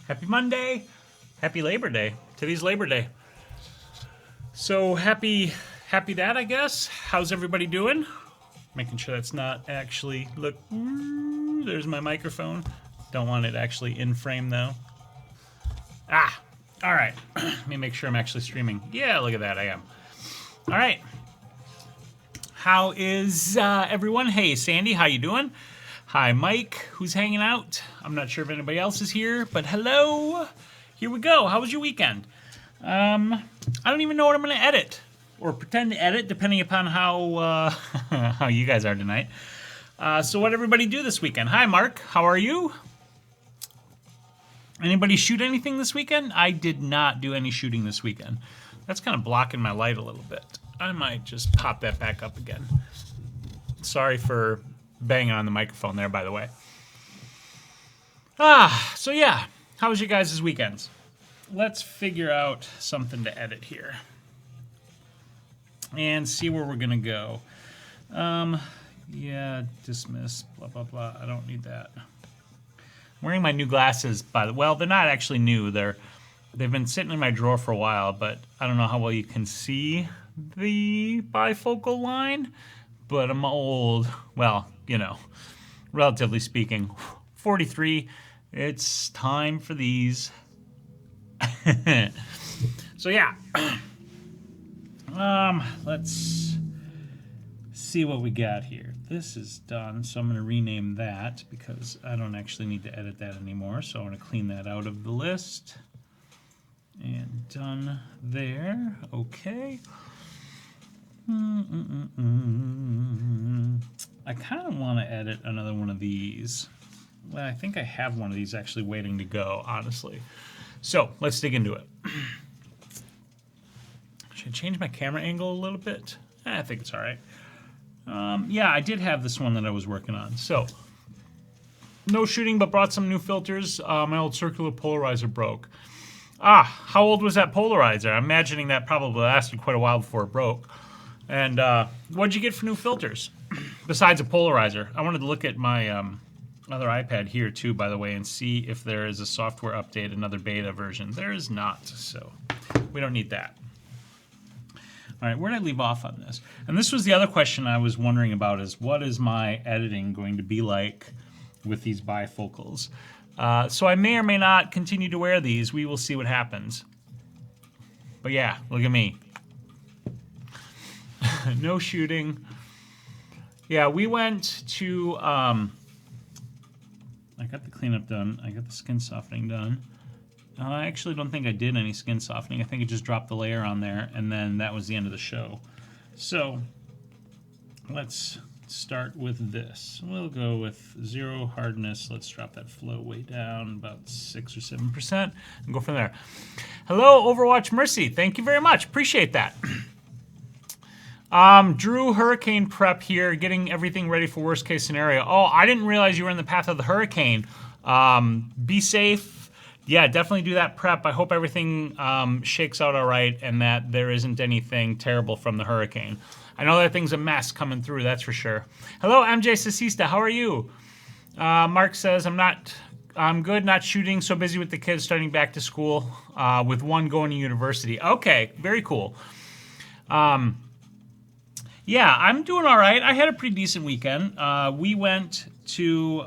Happy Monday. Happy Labor Day. Today's Labor Day. So happy that, I guess. How's everybody doing? Making sure that's not actually, look, there's my microphone. Don't want it actually in frame though. All right. Let me make sure I'm actually streaming. Yeah, look at that, I am. All right. How is everyone? Hey, Sandy, how you doing? Hi, Mike, who's hanging out. I'm not sure if anybody else is here, but hello. Here we go. How was your weekend? I don't even know what I'm going to edit or pretend to edit, depending upon how how you guys are tonight. So what did everybody do this weekend? Hi, Mark. How are you? Anybody shoot anything this weekend? I did not do any shooting this weekend. That's kind of blocking my light a little bit. I might just pop that back up again. Sorry for banging on the microphone there, by the way. So yeah, how was you guys' weekends? Let's figure out something to edit here and see where we're gonna go. Yeah, dismiss, blah, blah, blah. I don't need that. I'm wearing my new glasses, well, they're not actually new. They've been sitting in my drawer for a while, but I don't know how well you can see the bifocal line, but I'm old. Well, you know, relatively speaking, 43. It's time for these. So yeah, let's see what we got here. This is done, so I'm going to rename that because I don't actually need to edit that anymore. So I'm going to clean that out of the list. And done there. Okay. I kind of want to edit another one of these. Well, I think I have one of these actually waiting to go, honestly. So let's dig into it. Should I change my camera angle a little bit? I think it's all right. Yeah, I did have this one that I was working on. So, no shooting, but brought some new filters. My old circular polarizer broke. How old was that polarizer? I'm imagining that probably lasted quite a while before it broke. And what'd you get for new filters? Besides a polarizer. I wanted to look at my other iPad here too, by the way, and see if there is a software update, another beta version. There is not, so we don't need that. All right, where did I leave off on this? And this was the other question I was wondering about is what is my editing going to be like with these bifocals? So I may or may not continue to wear these. We will see what happens. But yeah, look at me. No shooting. Yeah, we went to, I got the cleanup done. I got the skin softening done. I actually don't think I did any skin softening. I think I just dropped the layer on there, and then that was the end of the show. So let's start with this. We'll go with 0 hardness. Let's drop that flow way down, about 6 or 7%, and go from there. Hello, Overwatch Mercy. Thank you very much. Appreciate that. Drew, hurricane prep here, getting everything ready for worst case scenario. Oh, I didn't realize you were in the path of the hurricane. Be safe. Yeah, definitely do that prep. I hope everything shakes out all right and that there isn't anything terrible from the hurricane. I know that thing's a mess coming through, that's for sure. Hello, MJ Sasista, how are you? Mark says, I'm good, not shooting, so busy with the kids starting back to school, with one going to university. Okay, very cool. Yeah, I'm doing all right. I had a pretty decent weekend. We went to,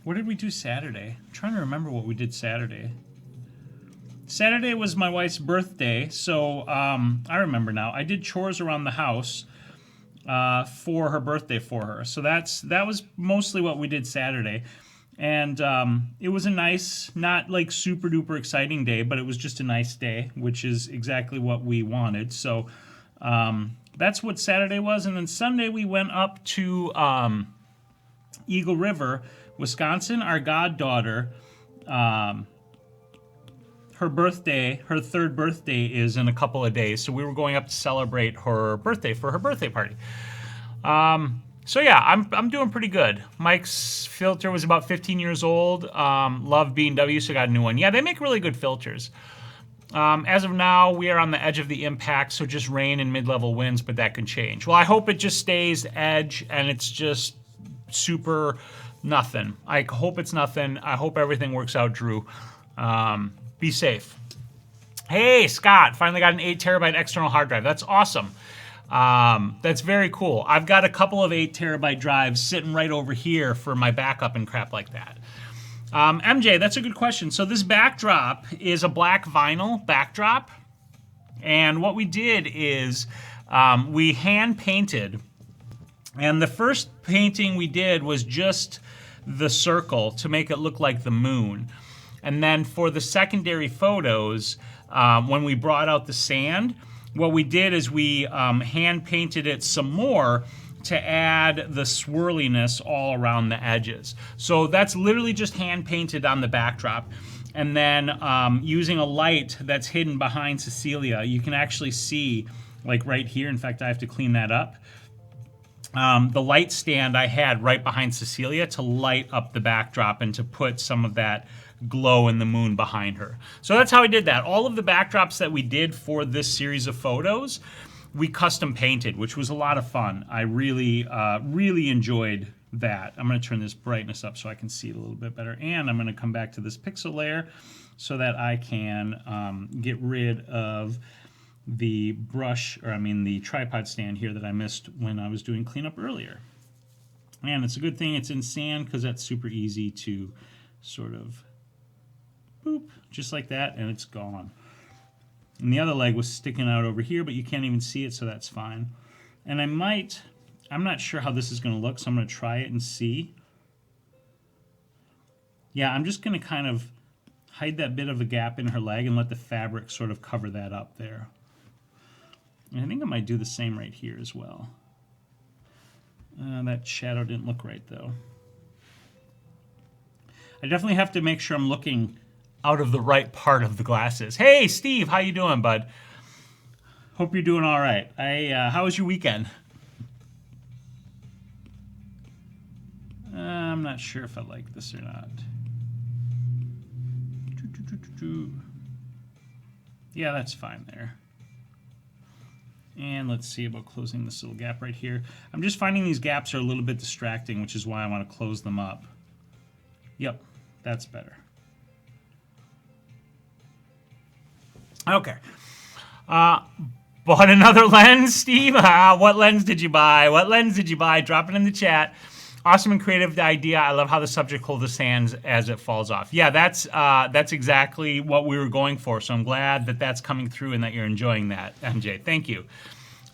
what did we do Saturday? I'm trying to remember what we did Saturday. Saturday was my wife's birthday, so I remember now. I did chores around the house for her birthday for her. So that was mostly what we did Saturday. And it was a nice, not like super duper exciting day, but it was just a nice day, which is exactly what we wanted. So that's what Saturday was. And then Sunday we went up to Eagle River, Wisconsin. Our goddaughter, her birthday, her 3rd birthday is in a couple of days. So we were going up to celebrate her birthday for her birthday party. So yeah, I'm doing pretty good. Mike's filter was about 15 years old. Love B&W, so got a new one. Yeah, they make really good filters. As of now, we are on the edge of the impact, so just rain and mid-level winds, but that can change. Well, I hope it just stays edge and it's just super nothing. I hope it's nothing. I hope everything works out, Drew. Be safe. Hey, Scott, finally got an 8 terabyte external hard drive. That's awesome. That's very cool. I've got a couple of 8 terabyte drives sitting right over here for my backup and crap like that. MJ, that's a good question. So this backdrop is a black vinyl backdrop. And what we did is we hand painted. And the first painting we did was just the circle to make it look like the moon. And then for the secondary photos, when we brought out the sand, what we did is we hand painted it some more to add the swirliness all around the edges. So that's literally just hand painted on the backdrop. And then using a light that's hidden behind Cecilia, you can actually see, like right here, in fact I have to clean that up, the light stand I had right behind Cecilia to light up the backdrop and to put some of that glow in the moon behind her. So that's how I did that. All of the backdrops that we did for this series of photos, we custom painted, which was a lot of fun. I really, really enjoyed that. I'm going to turn this brightness up so I can see it a little bit better. And I'm going to come back to this pixel layer so that I can get rid of the brush, or I mean the tripod stand here that I missed when I was doing cleanup earlier. And it's a good thing it's in sand because that's super easy to sort of boop, just like that, and it's gone. And the other leg was sticking out over here, but you can't even see it, so that's fine. And I'm not sure how this is going to look, so I'm going to try it and see. Yeah, I'm just going to kind of hide that bit of a gap in her leg and let the fabric sort of cover that up there. And I think I might do the same right here as well. That shadow didn't look right, though. I definitely have to make sure I'm looking out of the right part of the glasses. Hey, Steve, how you doing, bud? Hope you're doing all right. How was your weekend? I'm not sure if I like this or not. Yeah, that's fine there. And let's see about closing this little gap right here. I'm just finding these gaps are a little bit distracting, which is why I want to close them up. Yep, that's better. Okay. Bought another lens, Steve? What lens did you buy? What lens did you buy? Drop it in the chat. Awesome and creative idea. I love how the subject holds the sands as it falls off. Yeah, that's exactly what we were going for. So I'm glad that that's coming through and that you're enjoying that, MJ. Thank you.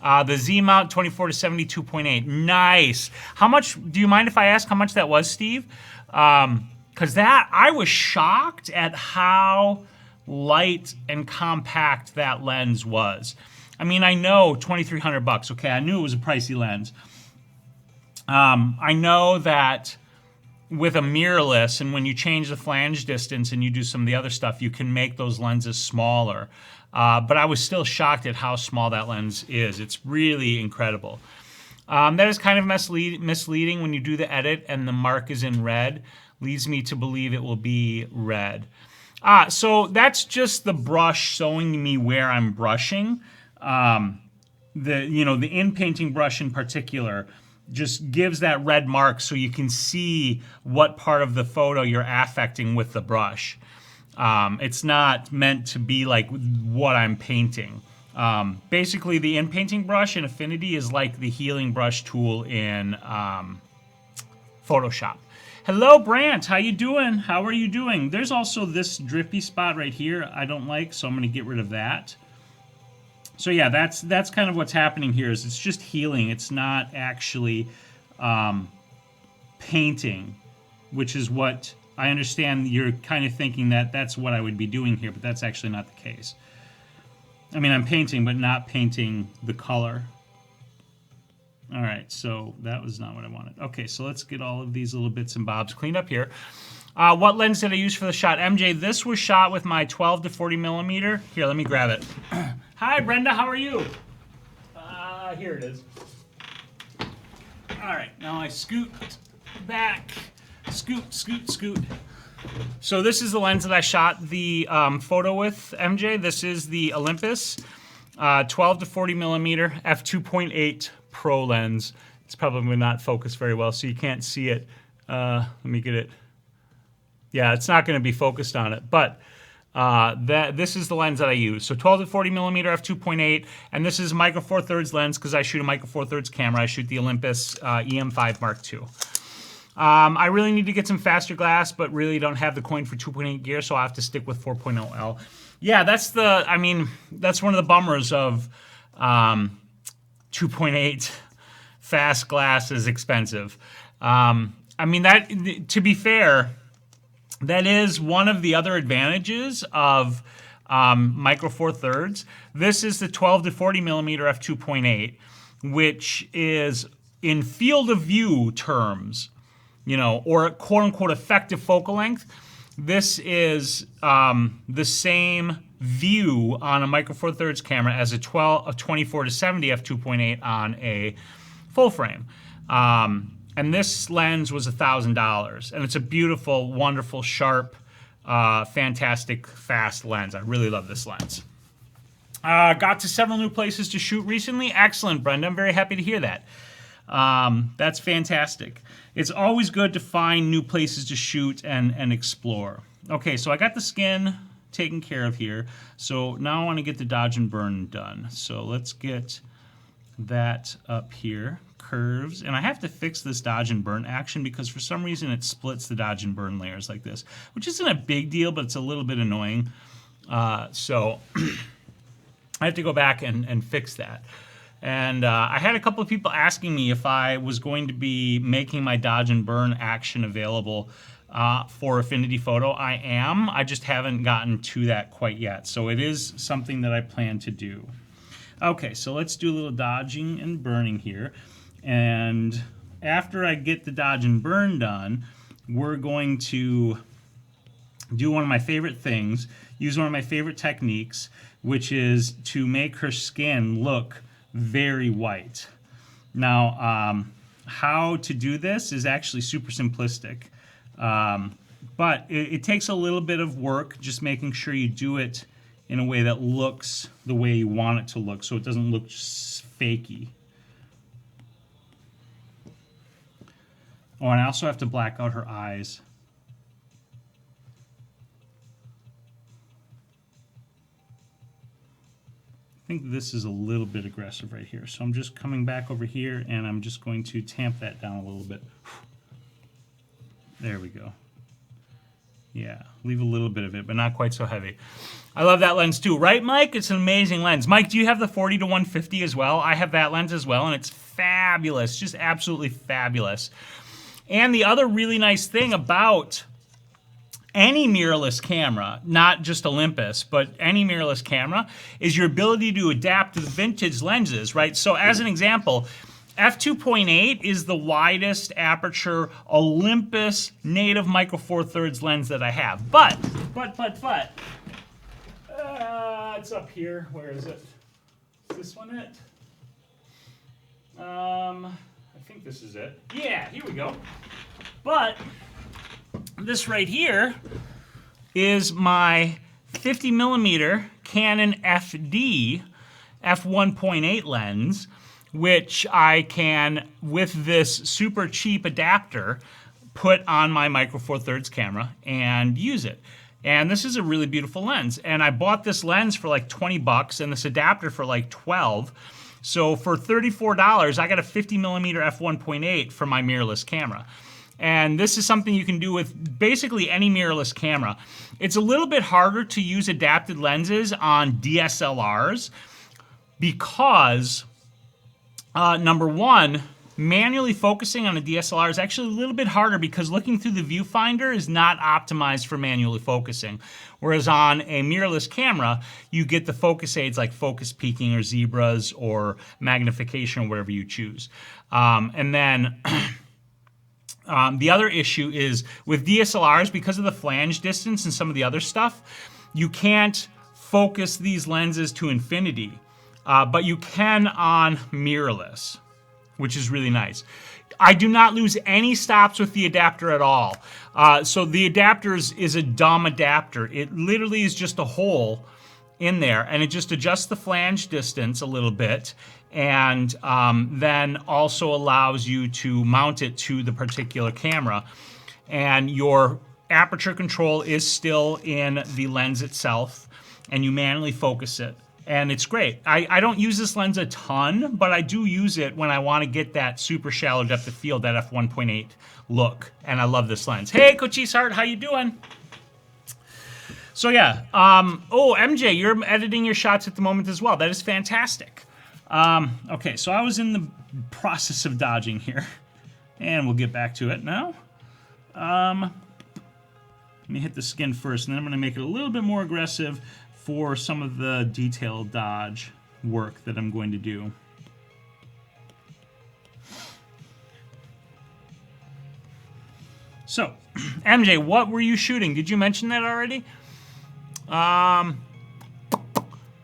The Z mount 24 to 72.8. Nice. How much? Do you mind if I ask how much that was, Steve? Because that I was shocked at how light and compact that lens was. I mean, I know $2,300. Okay, I knew it was a pricey lens. I know that with a mirrorless, and when you change the flange distance and you do some of the other stuff, you can make those lenses smaller. But I was still shocked at how small that lens is. It's really incredible. That is kind of misleading when you do the edit and the mark is in red. Leads me to believe it will be red. So that's just the brush showing me where I'm brushing. The in-painting brush in particular just gives that red mark so you can see what part of the photo you're affecting with the brush. It's not meant to be like what I'm painting. Basically, the in-painting brush in Affinity is like the healing brush tool in Photoshop. Hello, Brant. How you doing? How are you doing? There's also this drippy spot right here I don't like, so I'm going to get rid of that. So yeah, that's kind of what's happening here. Is it's just healing. It's not actually painting, which is what I understand you're kind of thinking that that's what I would be doing here, but that's actually not the case. I mean, I'm painting, but not painting the color. All right, so that was not what I wanted. Okay, so let's get all of these little bits and bobs cleaned up here. What lens did I use for the shot? MJ, this was shot with my 12 to 40 millimeter. Here, let me grab it. Hi, Brenda, how are you? Here it is. All right, now I scoot back. Scoot, scoot, scoot. So this is the lens that I shot the photo with, MJ. This is the Olympus 12 to 40 millimeter f2.8 Pro lens. It's probably not focused very well, so you can't see it. Let me get it Yeah, it's not going to be focused on it, but this is the lens that I use. So 12 to 40 millimeter f2.8, and this is micro four thirds lens because I shoot a micro four thirds camera. I shoot the Olympus EM5 Mark II. I really need to get some faster glass, but really don't have the coin for 2.8 gear, so I have to stick with 4.0L. Yeah, that's that's one of the bummers of 2.8 fast glass is expensive. I mean, that, to be fair, that is one of the other advantages of micro four thirds. This is the 12 to 40 millimeter f2.8, which is in field of view terms, you know, or quote unquote effective focal length. This is the same view on a micro four thirds camera as a 24 to 70 f2.8 on a full frame. And this lens was $1,000, and it's a beautiful, wonderful, sharp, fantastic, fast lens. I really love this lens. Got to several new places to shoot recently. Excellent, Brenda. I'm very happy to hear that. That's fantastic. It's always good to find new places to shoot and explore. Okay, so I got the skin taken care of here. So now I want to get the dodge and burn done. So let's get that up here. Curves, and I have to fix this dodge and burn action because for some reason it splits the dodge and burn layers like this, which isn't a big deal, but it's a little bit annoying. So I have to go back and fix that. And I had a couple of people asking me if I was going to be making my dodge and burn action available for Affinity Photo. I am. I just haven't gotten to that quite yet. So it is something that I plan to do. Okay, so let's do a little dodging and burning here. And after I get the dodge and burn done, we're going to do one of my favorite things, use one of my favorite techniques, which is to make her skin look very white. Now, how to do this is actually super simplistic, but it takes a little bit of work, just making sure you do it in a way that looks the way you want it to look, so it doesn't look fakey. Oh, and I also have to black out her eyes. I think this is a little bit aggressive right here. So I'm just coming back over here and I'm just going to tamp that down a little bit. There we go. Yeah, leave a little bit of it, but not quite so heavy. I love that lens too, right, Mike? It's an amazing lens. Mike, do you have the 40 to 150 as well? I have that lens as well, and it's fabulous, just absolutely fabulous. And the other really nice thing about any mirrorless camera, not just Olympus, but any mirrorless camera, is your ability to adapt to the vintage lenses, right? So as an example, f2.8 is the widest aperture Olympus native micro four thirds lens that I have. But, it's up here. Where is it? Is this one it? I think this is it. Yeah, here we go. But this right here is my 50 millimeter Canon FD f1.8 lens, which I can, with this super cheap adapter, put on my micro four thirds camera and use it. And this is a really beautiful lens. And I bought this lens for like 20 bucks and this adapter for like 12. So for $34, I got a 50 millimeter f1.8 for my mirrorless camera. And this is something you can do with basically any mirrorless camera. It's a little bit harder to use adapted lenses on DSLRs because, number one, manually focusing on a DSLR is actually a little bit harder because looking through the viewfinder is not optimized for manually focusing. Whereas on a mirrorless camera, you get the focus aids like focus peaking or zebras or magnification or whatever you choose. And then the other issue is with DSLRs, because of the flange distance and some of the other stuff, you can't focus these lenses to infinity, but you can on mirrorless, which is really nice. I do not lose any stops with the adapter at all. So the adapter is a dumb adapter. It literally is just a hole in there, and it just adjusts the flange distance a little bit, and then also allows you to mount it to the particular camera. And your aperture control is still in the lens itself, and you manually focus it. And it's great. I don't use this lens a ton, but I do use it when I want to get that super shallow depth of field, that f1.8 look. And I love this lens. Hey, Cochise Heart, how you doing? So yeah, oh, MJ, you're editing your shots at the moment as well. That is fantastic. Okay, so I was in the process of dodging here, and we'll get back to it now. Let me hit the skin first, and then I'm going to make it a little bit more aggressive for some of the detail dodge work that I'm going to do. So, MJ, what were you shooting? Did you mention that already?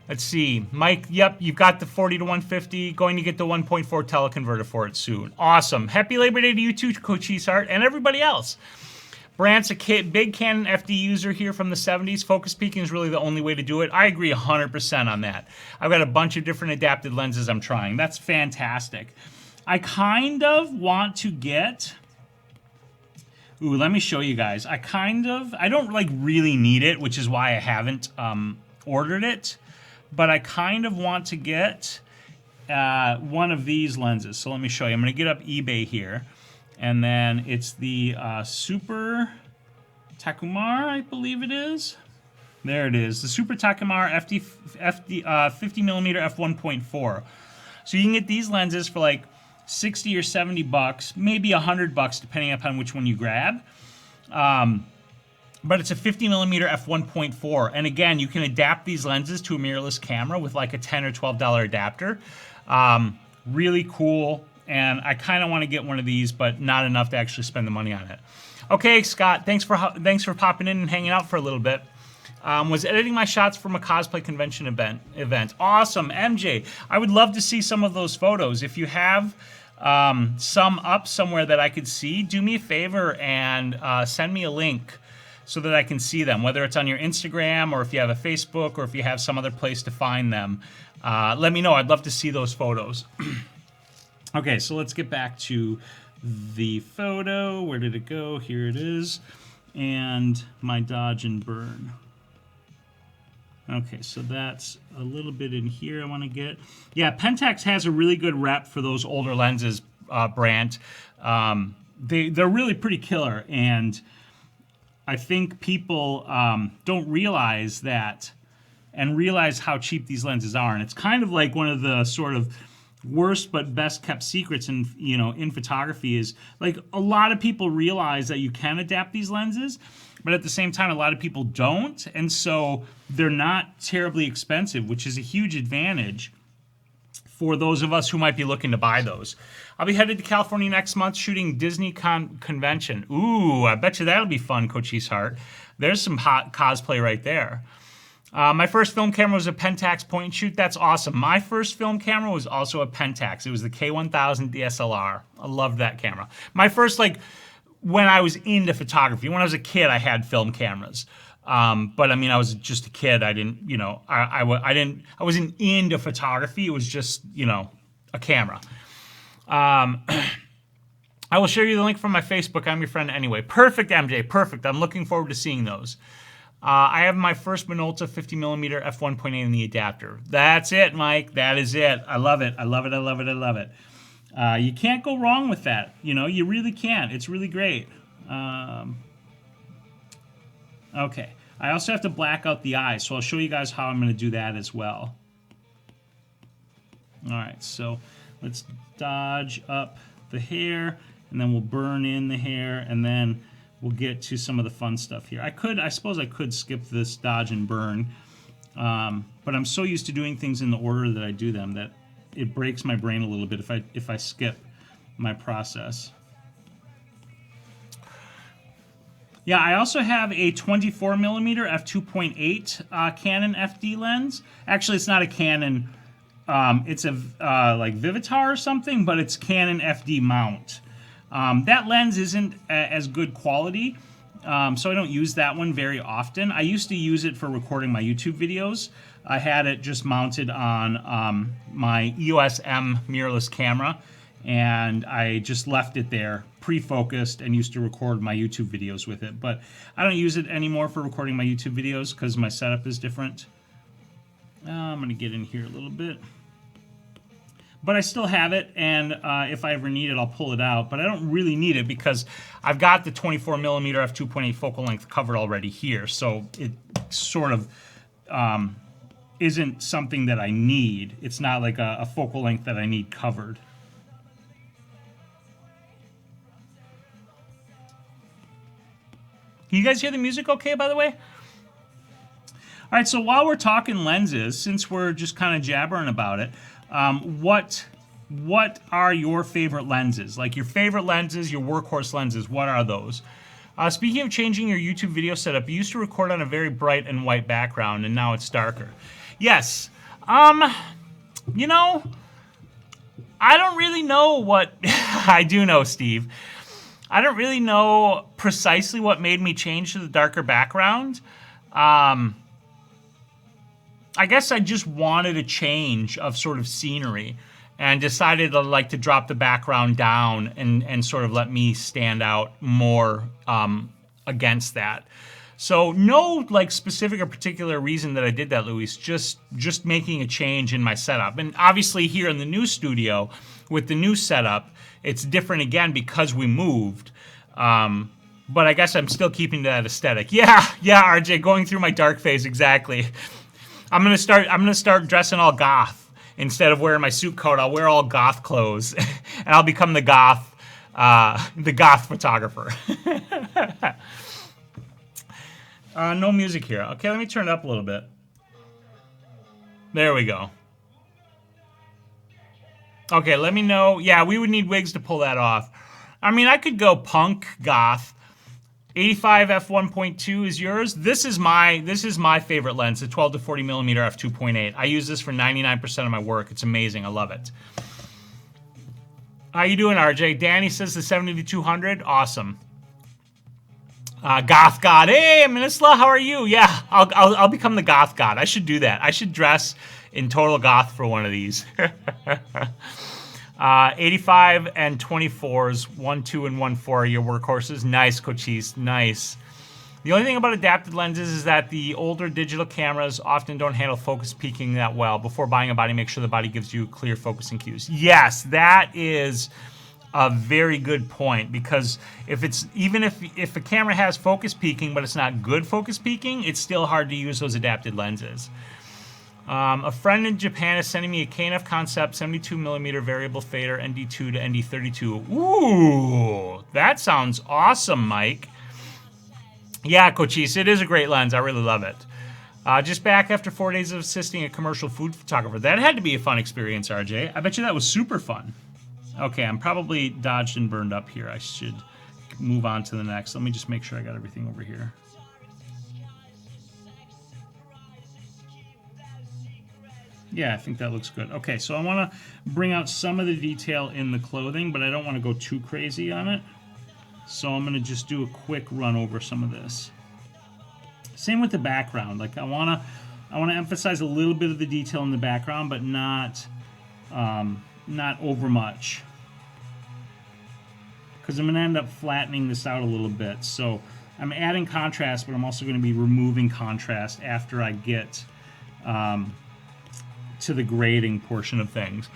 Let's see. Mike, yep, you've got the 40 to 150. Going to get the 1.4 teleconverter for it soon. Awesome. Happy Labor Day to you too, Cochise Heart, and everybody else. Brant's a big Canon FD user here from the 70s. Focus peaking is really the only way to do it. I agree 100% on that. I've got a bunch of different adapted lenses I'm trying. That's fantastic. I kind of want to get... Ooh, let me show you guys. I don't like really need it, which is why I haven't ordered it. But I kind of want to get one of these lenses. So let me show you. I'm going to get up eBay here. And then it's the Super Takumar, I believe it is. There it is. The Super Takumar 50mm f1.4. So you can get these lenses for like 60 or 70 bucks, maybe $100 depending upon which one you grab. But it's a 50mm f1.4. And again, you can adapt these lenses to a mirrorless camera with like a $10 or $12 adapter. Really cool. And I kind of want to get one of these, but not enough to actually spend the money on it. Okay, Scott, thanks for popping in and hanging out for a little bit. Was editing my shots from a cosplay convention event. Awesome, MJ. I would love to see some of those photos. If you have some up somewhere that I could see, do me a favor and send me a link so that I can see them, whether it's on your Instagram or if you have a Facebook or if you have some other place to find them. Let me know. I'd love to see those photos. Okay, so let's get back to the photo. Where did it go? Here it is. And my dodge and burn. Okay, so that's a little bit in here I want to get. Yeah, Pentax has a really good rep for those older lenses, Brant. They're really pretty killer, and I think people don't realize that and realize how cheap these lenses are. And it's kind of like one of the sort of worst but best kept secrets in photography is like a lot of people realize that you can adapt these lenses, but at the same time a lot of people don't, and so they're not terribly expensive, which is a huge advantage for those of us who might be looking to buy those. I'll be headed to California next month shooting Disney convention. Ooh, I bet you that'll be fun, Cochise Heart. There's some hot cosplay right there. My first film camera was a Pentax point and shoot. That's awesome. My first film camera was also a Pentax. It was the K1000 DSLR. I loved that camera. My first, like, when I was into photography, when I was a kid, I had film cameras. But I mean, I was just a kid. I didn't, I wasn't into photography. It was just, a camera. I will share you the link from my Facebook. I'm your friend anyway. Perfect, MJ. Perfect. I'm looking forward to seeing those. I have my first Minolta 50mm f1.8 in the adapter. That's it, Mike. That is it. I love it. I love it. I love it. I love it. You can't go wrong with that. You really can't. It's really great. Okay. I also have to black out the eyes, so I'll show you guys how I'm going to do that as well. All right, so let's dodge up the hair, and then we'll burn in the hair, and then we'll get to some of the fun stuff here. I suppose I could skip this dodge and burn, but I'm so used to doing things in the order that I do them that it breaks my brain a little bit if I skip my process. Yeah, I also have a 24mm f2.8 Canon FD lens. Actually, it's not a Canon. It's a like Vivitar or something, but it's Canon FD mount. That lens isn't as good quality, so I don't use that one very often. I used to use it for recording my YouTube videos. I had it just mounted on my EOS M mirrorless camera, and I just left it there pre-focused and used to record my YouTube videos with it. But I don't use it anymore for recording my YouTube videos because my setup is different. I'm going to get in here a little bit. But I still have it, and if I ever need it, I'll pull it out. But I don't really need it because I've got the 24mm f2.8 focal length covered already here. So it sort of isn't something that I need. It's not like a focal length that I need covered. Can you guys hear the music okay, by the way? All right, so while we're talking lenses, since we're just kind of jabbering about it, what are your favorite lenses? Like your favorite lenses, your workhorse lenses, what are those? Speaking of changing your YouTube video setup, you used to record on a very bright and white background, and now it's darker. Yes. You know, I don't really know what... I do know, Steve. I don't really know precisely what made me change to the darker background. I guess I just wanted a change of sort of scenery and decided to like to drop the background down and sort of let me stand out more against that. So no like specific or particular reason that I did that, Luis, just making a change in my setup. And obviously here in the new studio with the new setup, it's different again because we moved. But I guess I'm still keeping that aesthetic. Yeah, RJ, going through my dark phase, exactly. I'm gonna start dressing all goth instead of wearing my suit coat. I'll wear all goth clothes, and I'll become the goth photographer. No music here. Okay, let me turn it up a little bit. There we go. Okay, let me know. Yeah, we would need wigs to pull that off. I mean, I could go punk goth. 85 f1.2 is yours. This is my favorite lens, the 12 to 40mm f2.8. I use this for 99% of my work. It's amazing. I love it. How you doing, RJ? Danny says the 70 to 200. Awesome. Goth God. Hey, Minisla, how are you? Yeah, I'll become the Goth God. I should do that. I should dress in total goth for one of these. 85 and 24s, 1, 2, and 1, 4 are your workhorses. Nice, Cochise, nice. The only thing about adapted lenses is that the older digital cameras often don't handle focus peaking that well. Before buying a body, make sure the body gives you clear focusing cues. Yes, that is a very good point, because if a camera has focus peaking but it's not good focus peaking, it's still hard to use those adapted lenses. A friend in Japan is sending me a KNF Concept 72mm variable fader ND2 to ND32. Ooh, that sounds awesome, Mike. Yeah, Cochise, it is a great lens. I really love it. Just back after 4 days of assisting a commercial food photographer. That had to be a fun experience, RJ. I bet you that was super fun. Okay, I'm probably dodged and burned up here. I should move on to the next. Let me just make sure I got everything over here. Yeah, I think that looks good. Okay, so I want to bring out some of the detail in the clothing, but I don't want to go too crazy on it. So I'm going to just do a quick run over some of this. Same with the background. Like I want to emphasize a little bit of the detail in the background, but not over much, because I'm going to end up flattening this out a little bit. So I'm adding contrast, but I'm also going to be removing contrast after I get to the grading portion of things.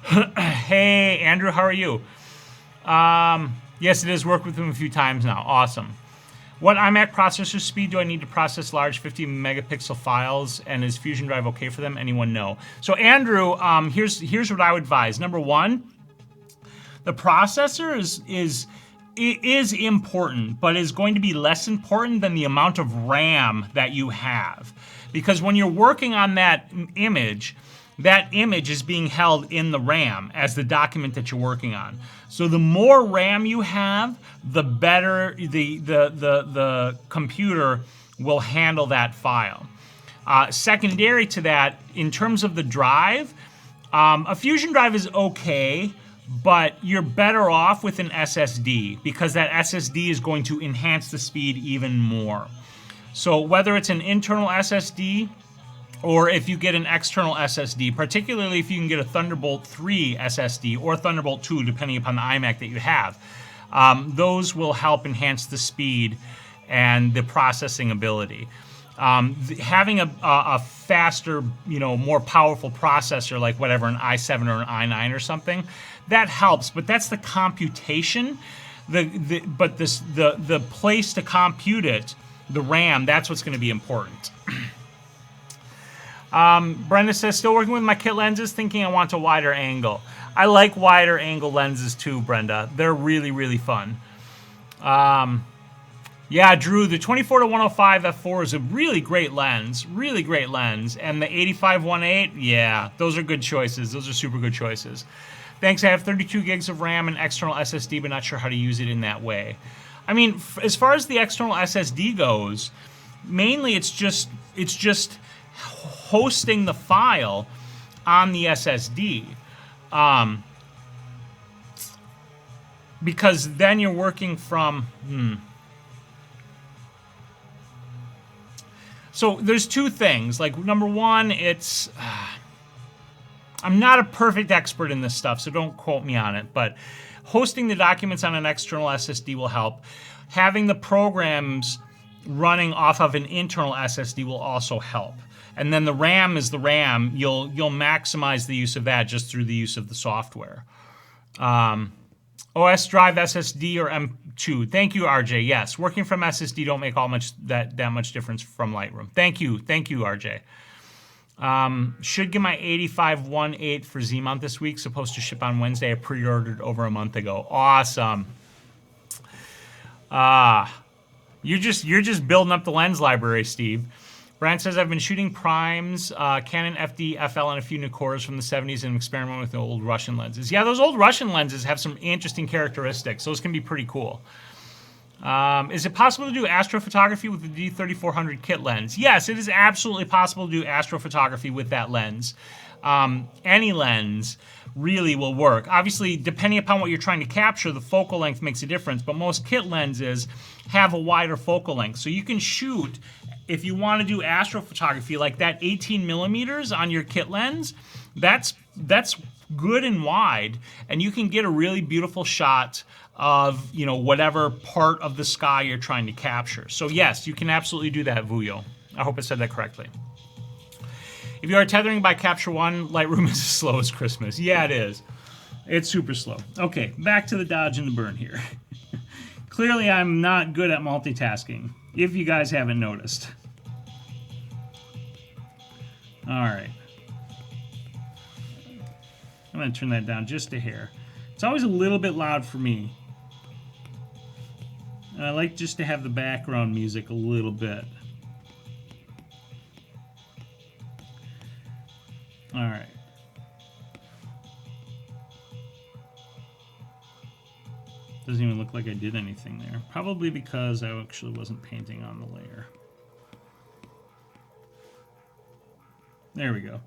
Hey, Andrew, how are you? Yes, it is. Worked with him a few times now. Awesome. What iMac processor speed do I need to process large 50 megapixel files, and is Fusion Drive okay for them? Anyone know? So Andrew, here's what I would advise. Number one, the processor is important, but is going to be less important than the amount of RAM that you have. Because when you're working on that image is being held in the RAM as the document that you're working on. So the more RAM you have, the better the computer will handle that file. Secondary to that, in terms of the drive, a Fusion drive is okay, but you're better off with an SSD, because that SSD is going to enhance the speed even more. So whether it's an internal SSD or if you get an external SSD, particularly if you can get a Thunderbolt 3 SSD or Thunderbolt 2, depending upon the iMac that you have, those will help enhance the speed and the processing ability. Having a faster, more powerful processor, like whatever, an i7 or an i9 or something, that helps. But that's the computation. But the place to compute it, the RAM, that's what's going to be important. Brenda says, still working with my kit lenses, thinking I want a wider angle. I like wider angle lenses too, Brenda. They're really, really fun. Yeah, Drew, the 24-105 f4 is a really great lens. Really great lens. And the 85-1.8, yeah, those are good choices. Those are super good choices. Thanks, I have 32 gigs of RAM and external SSD, but not sure how to use it in that way. I mean, as far as the external SSD goes, mainly it's just hosting the file on the SSD. Because then you're working from... So there's two things. Like, number one, it's... I'm not a perfect expert in this stuff, so don't quote me on it. But hosting the documents on an external SSD will help. Having the programs running off of an internal SSD will also help. And then the RAM is the RAM. You'll maximize the use of that just through the use of the software. OS drive SSD or M2. Thank you, RJ. Yes, working from SSD don't make that much difference from Lightroom. Thank you, RJ. Should get my 85-1.8 for Z-mount this week. Supposed to ship on Wednesday. I pre-ordered over a month ago. Awesome. You're just building up the lens library, Steve. Brian says, I've been shooting primes, Canon FD, FL, and a few Nikkors from the 70s and experimenting with the old Russian lenses. Yeah, those old Russian lenses have some interesting characteristics. Those can be pretty cool. Is it possible to do astrophotography with the D3400 kit lens? Yes, it is absolutely possible to do astrophotography with that lens. Any lens really will work. Obviously, depending upon what you're trying to capture, the focal length makes a difference, but most kit lenses have a wider focal length. So you can shoot, if you want to do astrophotography, like that 18 millimeters on your kit lens, that's good and wide, and you can get a really beautiful shot of, whatever part of the sky you're trying to capture. So yes, you can absolutely do that, Vuyo. I hope I said that correctly. If you are tethering by Capture One, Lightroom is as slow as Christmas. Yeah, it is. It's super slow. Okay, back to the dodge and the burn here. Clearly, I'm not good at multitasking, if you guys haven't noticed. All right. I'm going to turn that down just a hair. It's always a little bit loud for me. And I like just to have the background music a little bit. All right. Doesn't even look like I did anything there. Probably because I actually wasn't painting on the layer. There we go.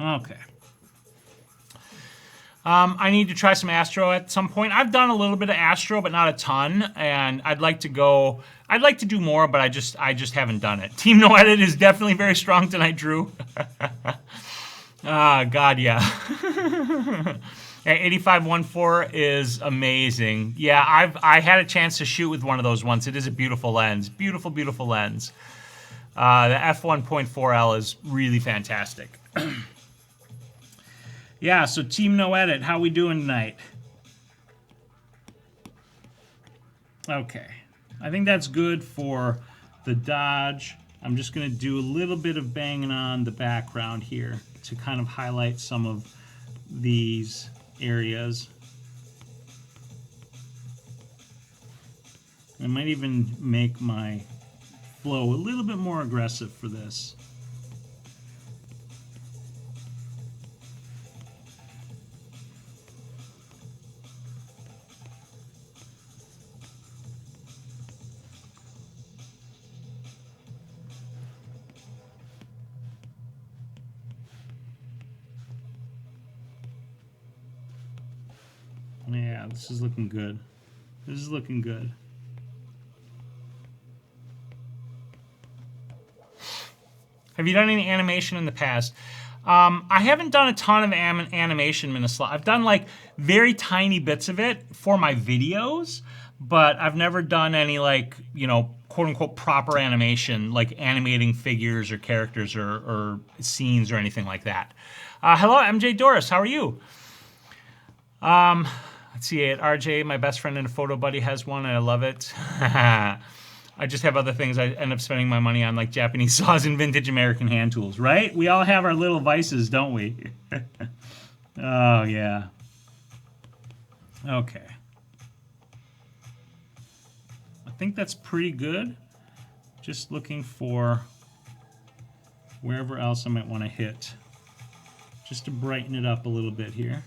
Okay. I need to try some Astro at some point. I've done a little bit of Astro, but not a ton, and I'd like to do more, but I just haven't done it. Team No Edit is definitely very strong tonight, Drew. God, yeah. 85-1.4 is amazing. Yeah, I had a chance to shoot with one of those once. It is a beautiful lens. Beautiful, beautiful lens. The f1.4L is really fantastic. Yeah, so Team No Edit, how we doing tonight? Okay. I think that's good for the dodge. I'm just going to do a little bit of banging on the background here to kind of highlight some of these areas. I might even make my flow a little bit more aggressive for this. Yeah, this is looking good. This is looking good. Have you done any animation in the past? I haven't done a ton of animation, Minislaw. I've done like very tiny bits of it for my videos, but I've never done any like, you know, quote unquote proper animation, like animating figures or characters or scenes or anything like that. Hello, MJ Doris, how are you? Let's see, at RJ, my best friend and a photo buddy has one, and I love it. I just have other things I end up spending my money on, like Japanese saws and vintage American hand tools, right? We all have our little vices, don't we? Oh, yeah. Okay. I think that's pretty good. Just looking for wherever else I might want to hit, just to brighten it up a little bit here.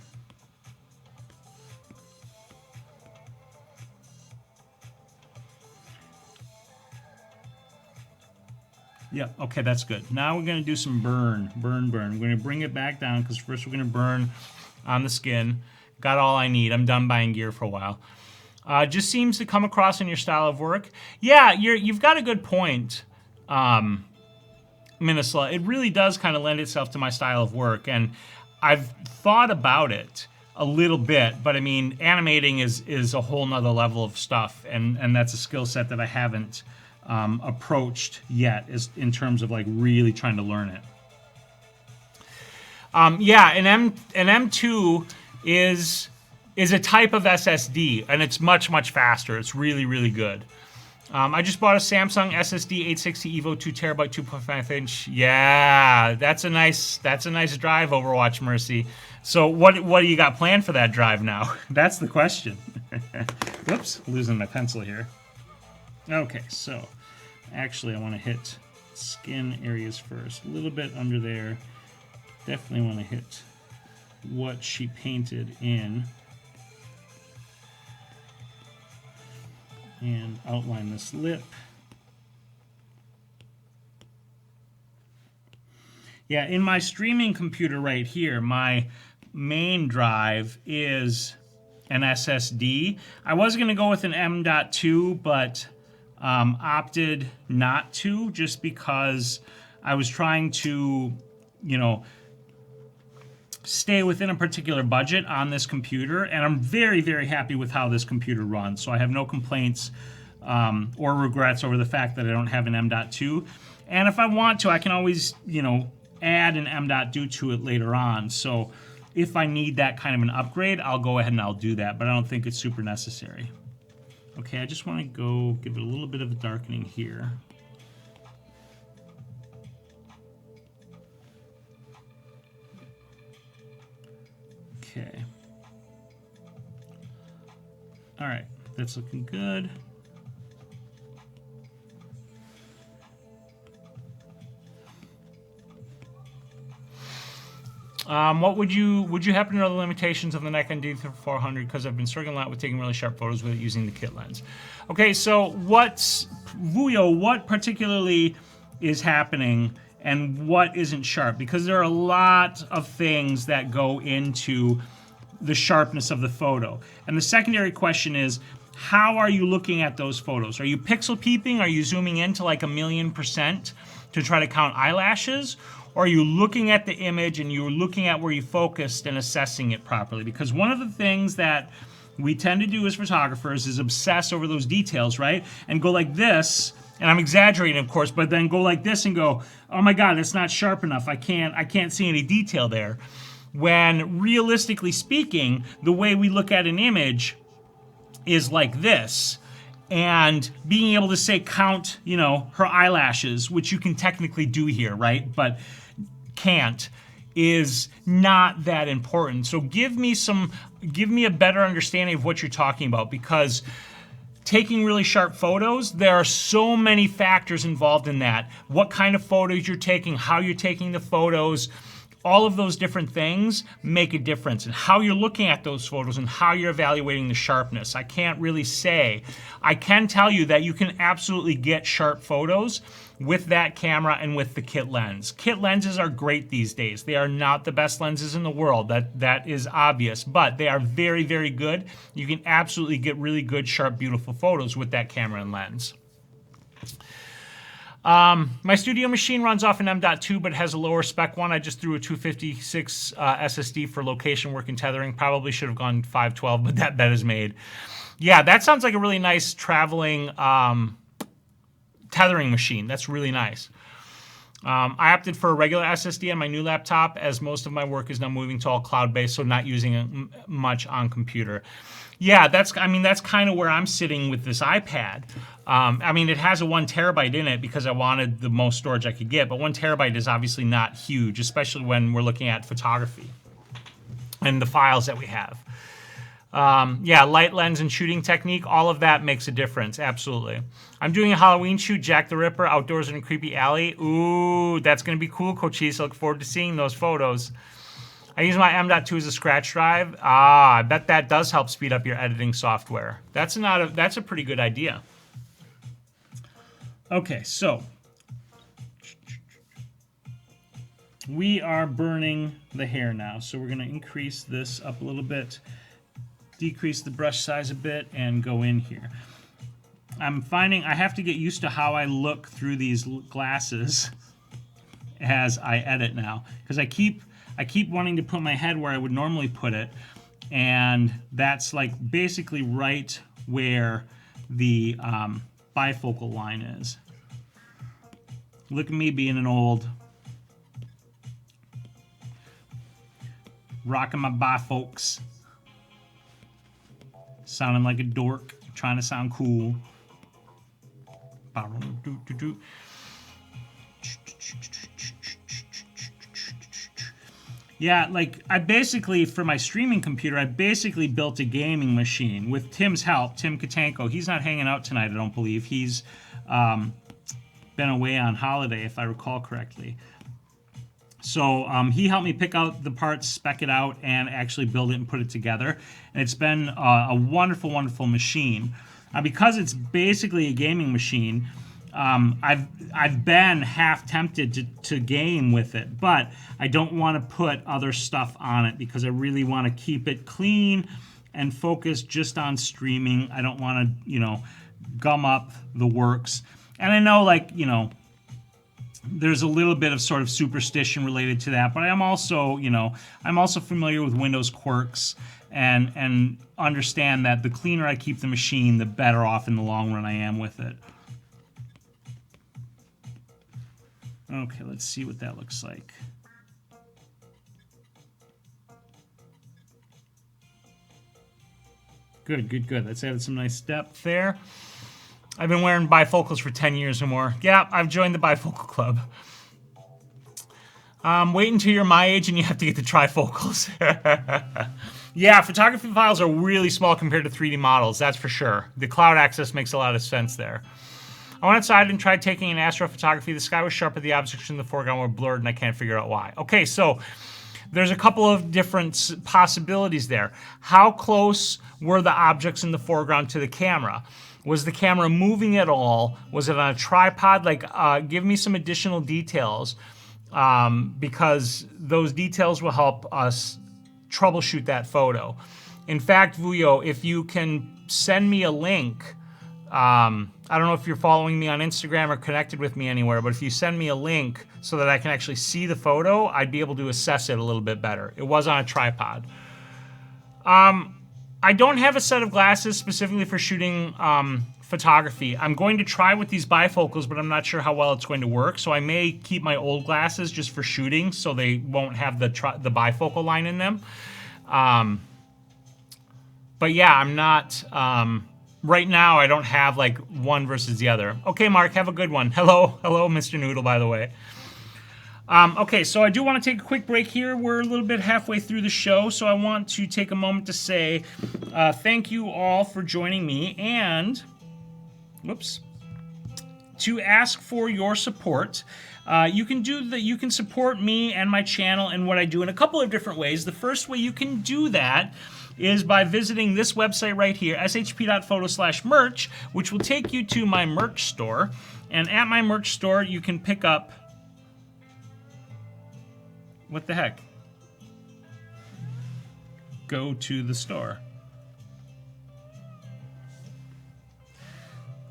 Yeah, okay, that's good. Now we're gonna do some burn. We're gonna bring it back down because first we're gonna burn on the skin. Got all I need. I'm done buying gear for a while. Just seems to come across in your style of work. Yeah, you've got a good point, Minisla. It really does kind of lend itself to my style of work, and I've thought about it a little bit, but I mean, animating is a whole nother level of stuff, and that's a skill set that I haven't approached yet, is in terms of like really trying to learn it. Yeah, an M2 is a type of SSD, and it's much faster. It's really good. I just bought a Samsung SSD 860 Evo 2TB 2.5 inch. Yeah, that's a nice drive, Overwatch Mercy. So what do you got planned for that drive now? That's the question. Whoops, losing my pencil here. Okay, so actually I want to hit skin areas first. A little bit under there. Definitely want to hit what she painted in. And outline this lip. Yeah, in my streaming computer right here, my main drive is an SSD. I was going to go with an M.2, but opted not to, just because I was trying to, you know, stay within a particular budget on this computer, and I'm very happy with how this computer runs, so I have no complaints or regrets over the fact that I don't have an M.2. And if I want to, I can always, you know, add an M.2 to it later on. So if I need that kind of an upgrade, I'll go ahead and I'll do that, but I don't think it's super necessary. Okay, I just want to go give it a little bit of a darkening here. Okay. All right, that's looking good. What would you happen to know the limitations of the Nikon D400? Because I've been struggling a lot with taking really sharp photos with it using the kit lens. Okay, so Vuyo, what particularly is happening and what isn't sharp? Because there are a lot of things that go into the sharpness of the photo. And the secondary question is, how are you looking at those photos? Are you pixel peeping? Are you zooming into like 1,000,000% to try to count eyelashes? Or are you looking at the image and you're looking at where you focused and assessing it properly? Because one of the things that we tend to do as photographers is obsess over those details, right? And go like this, and I'm exaggerating, of course, but then go like this and go, oh my God, it's not sharp enough. I can't see any detail there. When realistically speaking, the way we look at an image is like this. And being able to say count, you know, her eyelashes, which you can technically do here, right? But can't, is not that important. So give me a better understanding of what you're talking about, because taking really sharp photos, there are so many factors involved in that. What kind of photos you're taking, how you're taking the photos, all of those different things make a difference in how you're looking at those photos and how you're evaluating the sharpness. I can't really say. I can tell you that you can absolutely get sharp photos with that camera and with the kit lens. Kit lenses are great these days. They are not the best lenses in the world. That is obvious, but they are very good. You can absolutely get really good, sharp, beautiful photos with that camera and lens. My studio machine runs off an M.2, but has a lower spec one. I just threw a 256 SSD for location work and tethering. Probably should have gone 512, but that bet is made. Yeah, that sounds like a really nice traveling tethering machine. That's really nice. I opted for a regular SSD on my new laptop, as most of my work is now moving to all cloud-based, so not using it much on computer. Yeah, that's kind of where I'm sitting with this iPad. I mean, it has a 1 terabyte in it because I wanted the most storage I could get, but 1 terabyte is obviously not huge, especially when we're looking at photography and the files that we have. Yeah, light lens and shooting technique, all of that makes a difference, absolutely. I'm doing a Halloween shoot, Jack the Ripper, outdoors in a creepy alley. Ooh, that's going to be cool, Cochise. I look forward to seeing those photos. I use my M.2 as a scratch drive. Ah, I bet that does help speed up your editing software. That's a pretty good idea. Okay, so we are burning the hair now, so we're going to increase this up a little bit, decrease the brush size a bit, and go in here. I'm finding I have to get used to how I look through these glasses as I edit now, because I keep wanting to put my head where I would normally put it, and that's like basically right where the bifocal line is. Look at me being an old, rocking my bifocals, sounding like a dork, trying to sound cool. Yeah, like I basically, for my streaming computer, I basically built a gaming machine with Tim's help, Tim Katanko. He's not hanging out tonight, I don't believe. He's been away on holiday, if I recall correctly. So he helped me pick out the parts, spec it out, and actually build it and put it together. And it's been a wonderful, wonderful machine. Because it's basically a gaming machine, I've been half tempted to game with it, but I don't want to put other stuff on it because I really want to keep it clean and focus just on streaming. I don't want to, gum up the works. And I know, there's a little bit of sort of superstition related to that, but I'm also, I'm also familiar with Windows quirks and understand that the cleaner I keep the machine, the better off in the long run I am with it. Okay, let's see what that looks like. Good, good, good. That's added some nice depth there. I've been wearing bifocals for 10 years or more. Yeah, I've joined the bifocal club. Wait until you're my age and you have to get the trifocals. Yeah, photography files are really small compared to 3D models, that's for sure. The cloud access makes a lot of sense there. I went outside and tried taking an astrophotography. The sky was sharp, but the objects in the foreground were blurred, and I can't figure out why. Okay, so there's a couple of different possibilities there. How close were the objects in the foreground to the camera? Was the camera moving at all? Was it on a tripod? Give me some additional details, because those details will help us troubleshoot that photo. In fact, Vuyo, if you can send me a link, I don't know if you're following me on Instagram or connected with me anywhere, but if you send me a link so that I can actually see the photo, I'd be able to assess it a little bit better. It was on a tripod. I don't have a set of glasses specifically for shooting photography. I'm going to try with these bifocals, but I'm not sure how well it's going to work, so I may keep my old glasses just for shooting so they won't have the bifocal line in them. But yeah, I'm not... right now, I don't have like one versus the other. Okay, Mark, have a good one. Hello, Mr. Noodle, by the way. Okay, so I do want to take a quick break here. We're a little bit halfway through the show, so I want to take a moment to say thank you all for joining me and, to ask for your support. You can support me and my channel and what I do in a couple of different ways. The first way you can do that is by visiting this website right here, shp.photo/merch, which will take you to my merch store. And at my merch store, you can pick up... What the heck? Go to the store.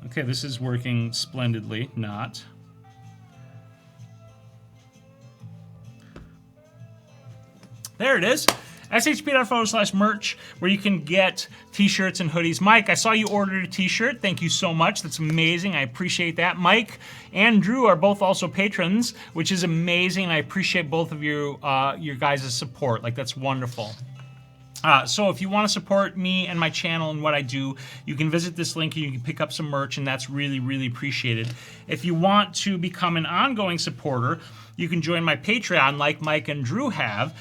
Okay, this is working splendidly. Not. There it is. shp.photo/merch, where you can get t-shirts and hoodies. Mike, I saw you ordered a t-shirt. Thank you so much. That's amazing. I appreciate that. Mike and Drew are both also patrons, which is amazing. I appreciate both of you, your guys' support. Like, that's wonderful. So if you want to support me and my channel and what I do, you can visit this link and you can pick up some merch, and that's really, really appreciated. If you want to become an ongoing supporter, you can join my Patreon like Mike and Drew have.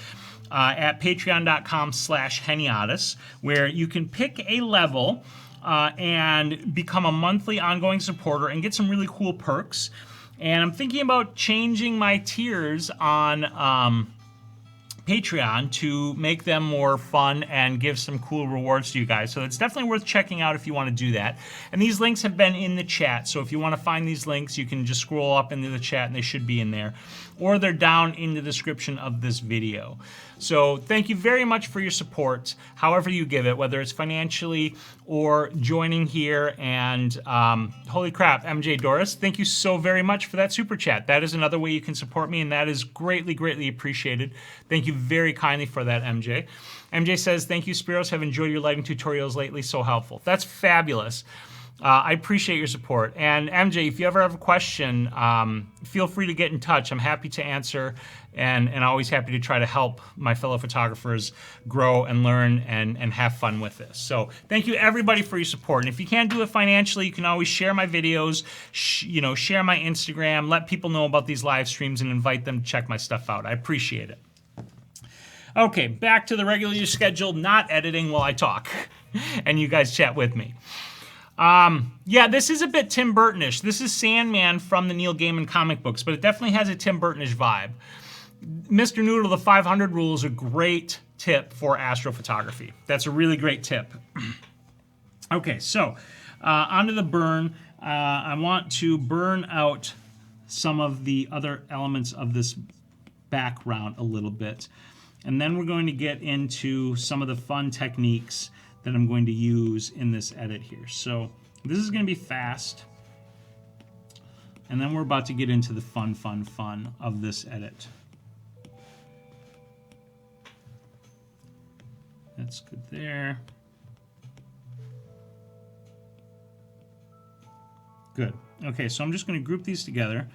At patreon.com/Heniadis, where you can pick a level and become a monthly ongoing supporter and get some really cool perks. And I'm thinking about changing my tiers on Patreon to make them more fun and give some cool rewards to you guys. So it's definitely worth checking out if you want to do that. And these links have been in the chat, so if you want to find these links, you can just scroll up into the chat and they should be in there. Or they're down in the description of this video. So thank you very much for your support, however you give it, whether it's financially or joining here. And holy crap, MJ Doris, thank you so very much for that super chat. That is another way you can support me, and that is greatly, greatly appreciated. Thank you very kindly for that, MJ. MJ says, thank you, Spyros. Have enjoyed your lighting tutorials lately. So helpful. That's fabulous. I appreciate your support. And MJ, if you ever have a question, feel free to get in touch. I'm happy to answer, and always happy to try to help my fellow photographers grow and learn and have fun with this. So thank you everybody for your support. And if you can't do it financially, you can always share my videos, share my Instagram, let people know about these live streams, and invite them to check my stuff out. I appreciate it. Okay, back to the regularly scheduled, not editing while I talk, and you guys chat with me. Yeah, this is a bit Tim Burton-ish. This is Sandman from the Neil Gaiman comic books, but it definitely has a Tim Burton-ish vibe. Mr. Noodle, the 500 rule is a great tip for astrophotography. That's a really great tip. Okay, so onto the burn. I want to burn out some of the other elements of this background a little bit. And then we're going to get into some of the fun techniques that I'm going to use in this edit here. So this is going to be fast. And then we're about to get into the fun of this edit. That's good there. Good. Okay, so I'm just going to group these together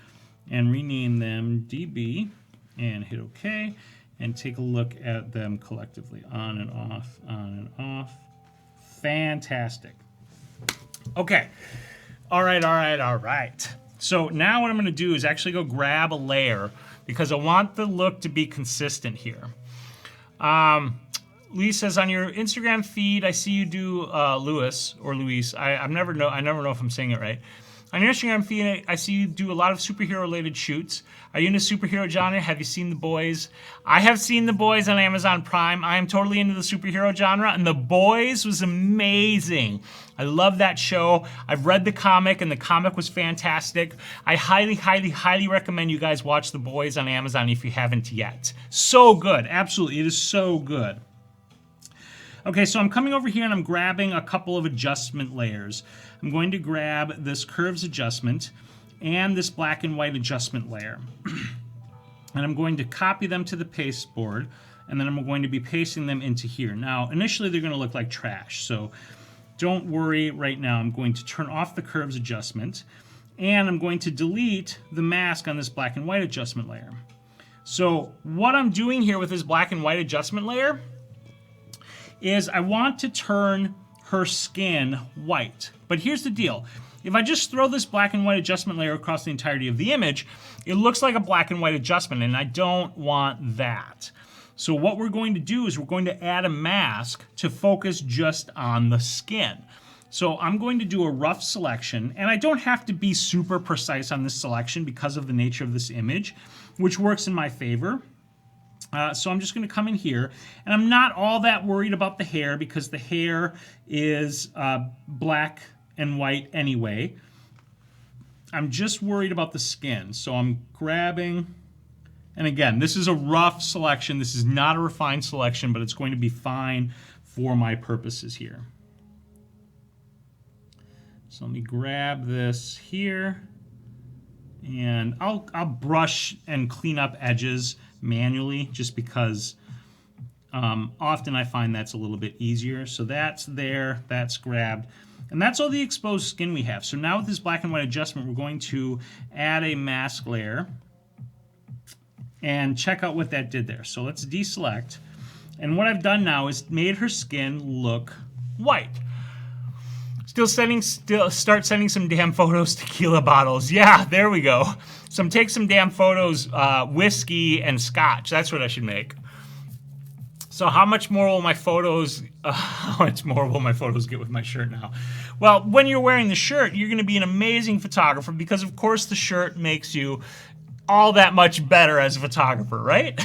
and rename them DB and hit OK and take a look at them collectively. On and off, on and off. Fantastic. Okay. All right. So now what I'm going to do is actually go grab a layer because I want the look to be consistent here. Luis says, on your Instagram feed, I see you do Luis or Luis. I never know if I'm saying it right. On your Instagram feed, I see you do a lot of superhero-related shoots. Are you into superhero genre? Have you seen The Boys? I have seen The Boys on Amazon Prime. I am totally into the superhero genre, and The Boys was amazing. I love that show. I've read the comic, and the comic was fantastic. I highly, highly, highly recommend you guys watch The Boys on Amazon if you haven't yet. So good. Absolutely. It is so good. Okay, so I'm coming over here and I'm grabbing a couple of adjustment layers. I'm going to grab this curves adjustment and this black and white adjustment layer. And I'm going to copy them to the pasteboard, and then I'm going to be pasting them into here. Now, initially they're going to look like trash, so don't worry right now. I'm going to turn off the curves adjustment, and I'm going to delete the mask on this black and white adjustment layer. So what I'm doing here with this black and white adjustment layer is I want to turn her skin white. But here's the deal. If I just throw this black and white adjustment layer across the entirety of the image, it looks like a black and white adjustment, and I don't want that. So what we're going to do is we're going to add a mask to focus just on the skin. So I'm going to do a rough selection, and I don't have to be super precise on this selection because of the nature of this image, which works in my favor. So I'm just going to come in here, and I'm not all that worried about the hair because the hair is black and white anyway. I'm just worried about the skin. So I'm grabbing, and again, this is a rough selection. This is not a refined selection, but it's going to be fine for my purposes here. So let me grab this here, and I'll brush and clean up edges manually just because Often I find that's a little bit easier. So that's there, that's grabbed. And that's all the exposed skin we have. So now with this black and white adjustment, we're going to add a mask layer and check out what that did there. So let's deselect. And what I've done now is made her skin look white. Start sending some damn photos, tequila bottles. Yeah, there we go. Take some damn photos, whiskey and scotch. That's what I should make. So how much more will my photos get with my shirt now? Well, when you're wearing the shirt, you're going to be an amazing photographer because, of course, the shirt makes you all that much better as a photographer, right?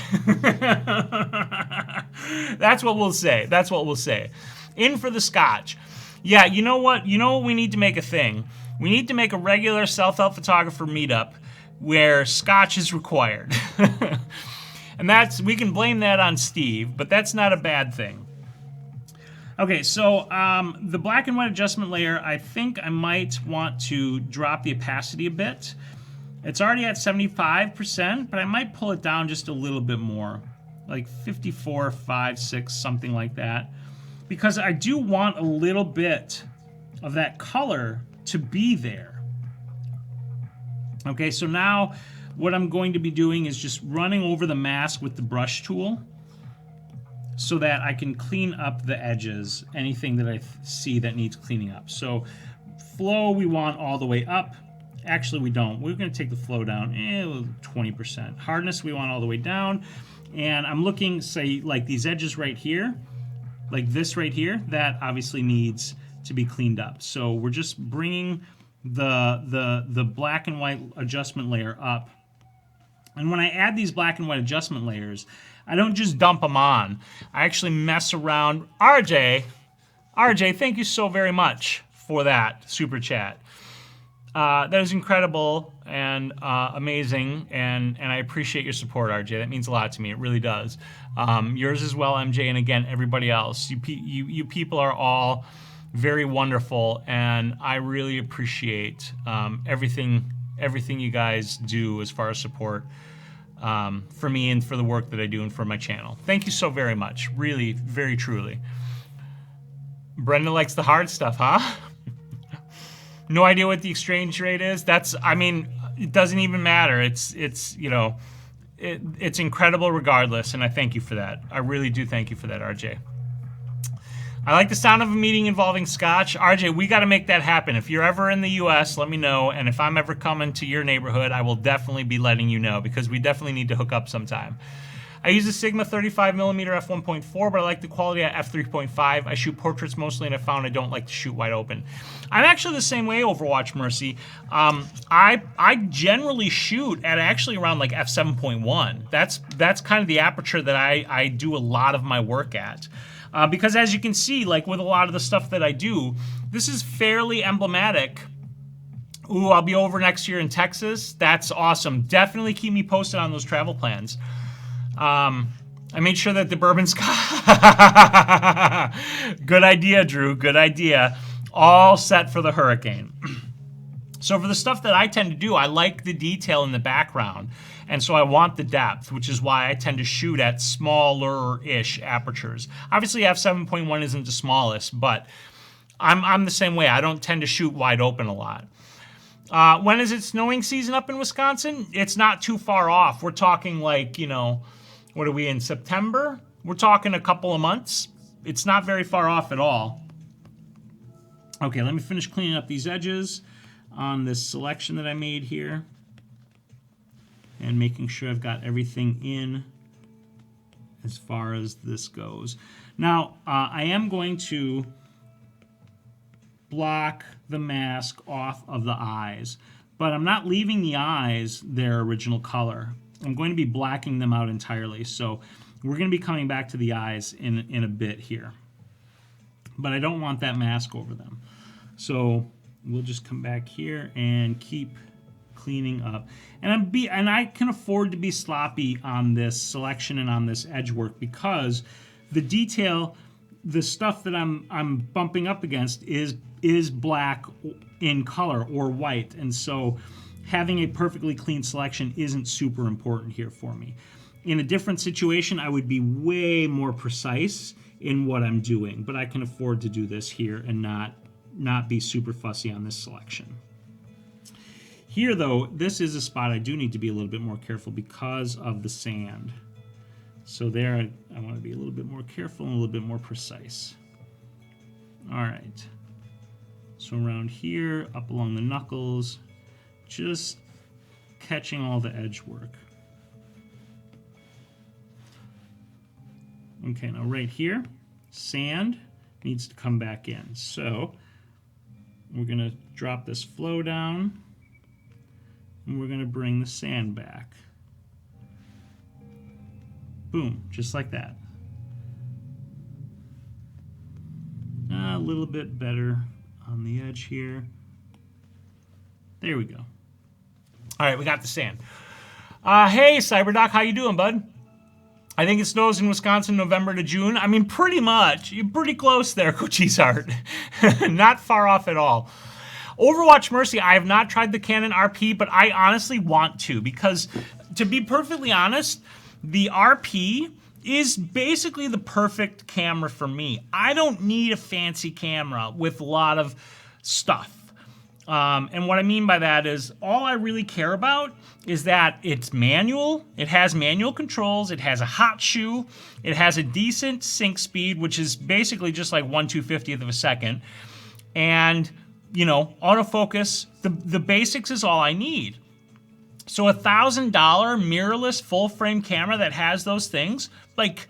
That's what we'll say. That's what we'll say. In for the scotch. Yeah, you know what? You know what we need to make a thing? We need to make a regular self-help photographer meetup where scotch is required. And we can blame that on Steve, but that's not a bad thing. Okay, so the black and white adjustment layer, I think I might want to drop the opacity a bit. It's already at 75%, but I might pull it down just a little bit more, like 54, 5, 6, something like that. Because I do want a little bit of that color to be there. Okay, so now what I'm going to be doing is just running over the mask with the brush tool so that I can clean up the edges, anything that I see that needs cleaning up. So flow we want all the way up. Actually, we don't. We're going to take the flow down 20%. Hardness we want all the way down. And I'm looking, say, like these edges right here, like this right here, that obviously needs to be cleaned up. So we're just bringing the black and white adjustment layer up. And when I add these black and white adjustment layers, I don't just dump them on. I actually mess around. RJ, thank you so very much for that super chat. That is incredible and amazing, and I appreciate your support, RJ. That means a lot to me. It really does. Yours as well, MJ, and again, everybody else. You people are all very wonderful, and I really appreciate everything you guys do as far as support for me and for the work that I do and for my channel. Thank you so very much. Really, very truly. Brenda likes the hard stuff, huh? No idea what the exchange rate is. I mean, it doesn't even matter. It's incredible regardless, and I thank you for that. I really do thank you for that, RJ. I like the sound of a meeting involving scotch. RJ, we got to make that happen. If you're ever in the U.S., let me know, and if I'm ever coming to your neighborhood, I will definitely be letting you know, because we definitely need to hook up sometime. I use a Sigma 35mm f1.4, but I like the quality at f3.5. I shoot portraits mostly, and I found I don't like to shoot wide open. I'm actually the same way, Overwatch Mercy. I generally shoot at actually around like f7.1. That's kind of the aperture that I do a lot of my work at. Because as you can see, like with a lot of the stuff that I do, this is fairly emblematic. Ooh, I'll be over next year in Texas. That's awesome. Definitely keep me posted on those travel plans. I made sure that the bourbon's good idea, Drew. Good idea. All set for the hurricane. So for the stuff that I tend to do, I like the detail in the background. And so I want the depth, which is why I tend to shoot at smaller-ish apertures. Obviously, f7.1 isn't the smallest, but I'm the same way. I don't tend to shoot wide open a lot. When is it snowing season up in Wisconsin? It's not too far off. We're talking like, you know, what are we in, September? We're talking a couple of months. It's not very far off at all. Okay, let me finish cleaning up these edges on this selection that I made here. And making sure I've got everything in as far as this goes. Now, I am going to block the mask off of the eyes, but I'm not leaving the eyes their original color. I'm going to be blacking them out entirely. So we're going to be coming back to the eyes in a bit here. But I don't want that mask over them. So we'll just come back here and keep cleaning up. And I can afford to be sloppy on this selection and on this edge work, because the detail, the stuff that I'm bumping up against is black in color or white, and so having a perfectly clean selection isn't super important here for me. in a different situation, I would be way more precise in what I'm doing, but I can afford to do this here and not be super fussy on this selection. Here, though, this is a spot I do need to be a little bit more careful because of the sand. So there, I want to be a little bit more careful and a little bit more precise. All right. So around here, up along the knuckles, just catching all the edge work. Okay, now right here, sand needs to come back in. So we're going to drop this flow down, and we're going to bring the sand back. Boom, just like that. A little bit better on the edge here. There we go. All right, we got the sand. Hey, CyberDoc, how you doing, bud? I think it snows in Wisconsin November to June. I mean, pretty much. You're pretty close there, Cochise Art. Not far off at all. Overwatch Mercy, I have not tried the Canon RP, but I honestly want to because, to be perfectly honest, the RP is basically the perfect camera for me. I don't need a fancy camera with a lot of stuff. And what I mean by that is all I really care about is that it's manual, it has manual controls, it has a hot shoe, it has a decent sync speed, which is basically just like 1/250th of a second. And, you know, autofocus, the basics is all I need. So a $1,000 mirrorless full frame camera that has those things, like,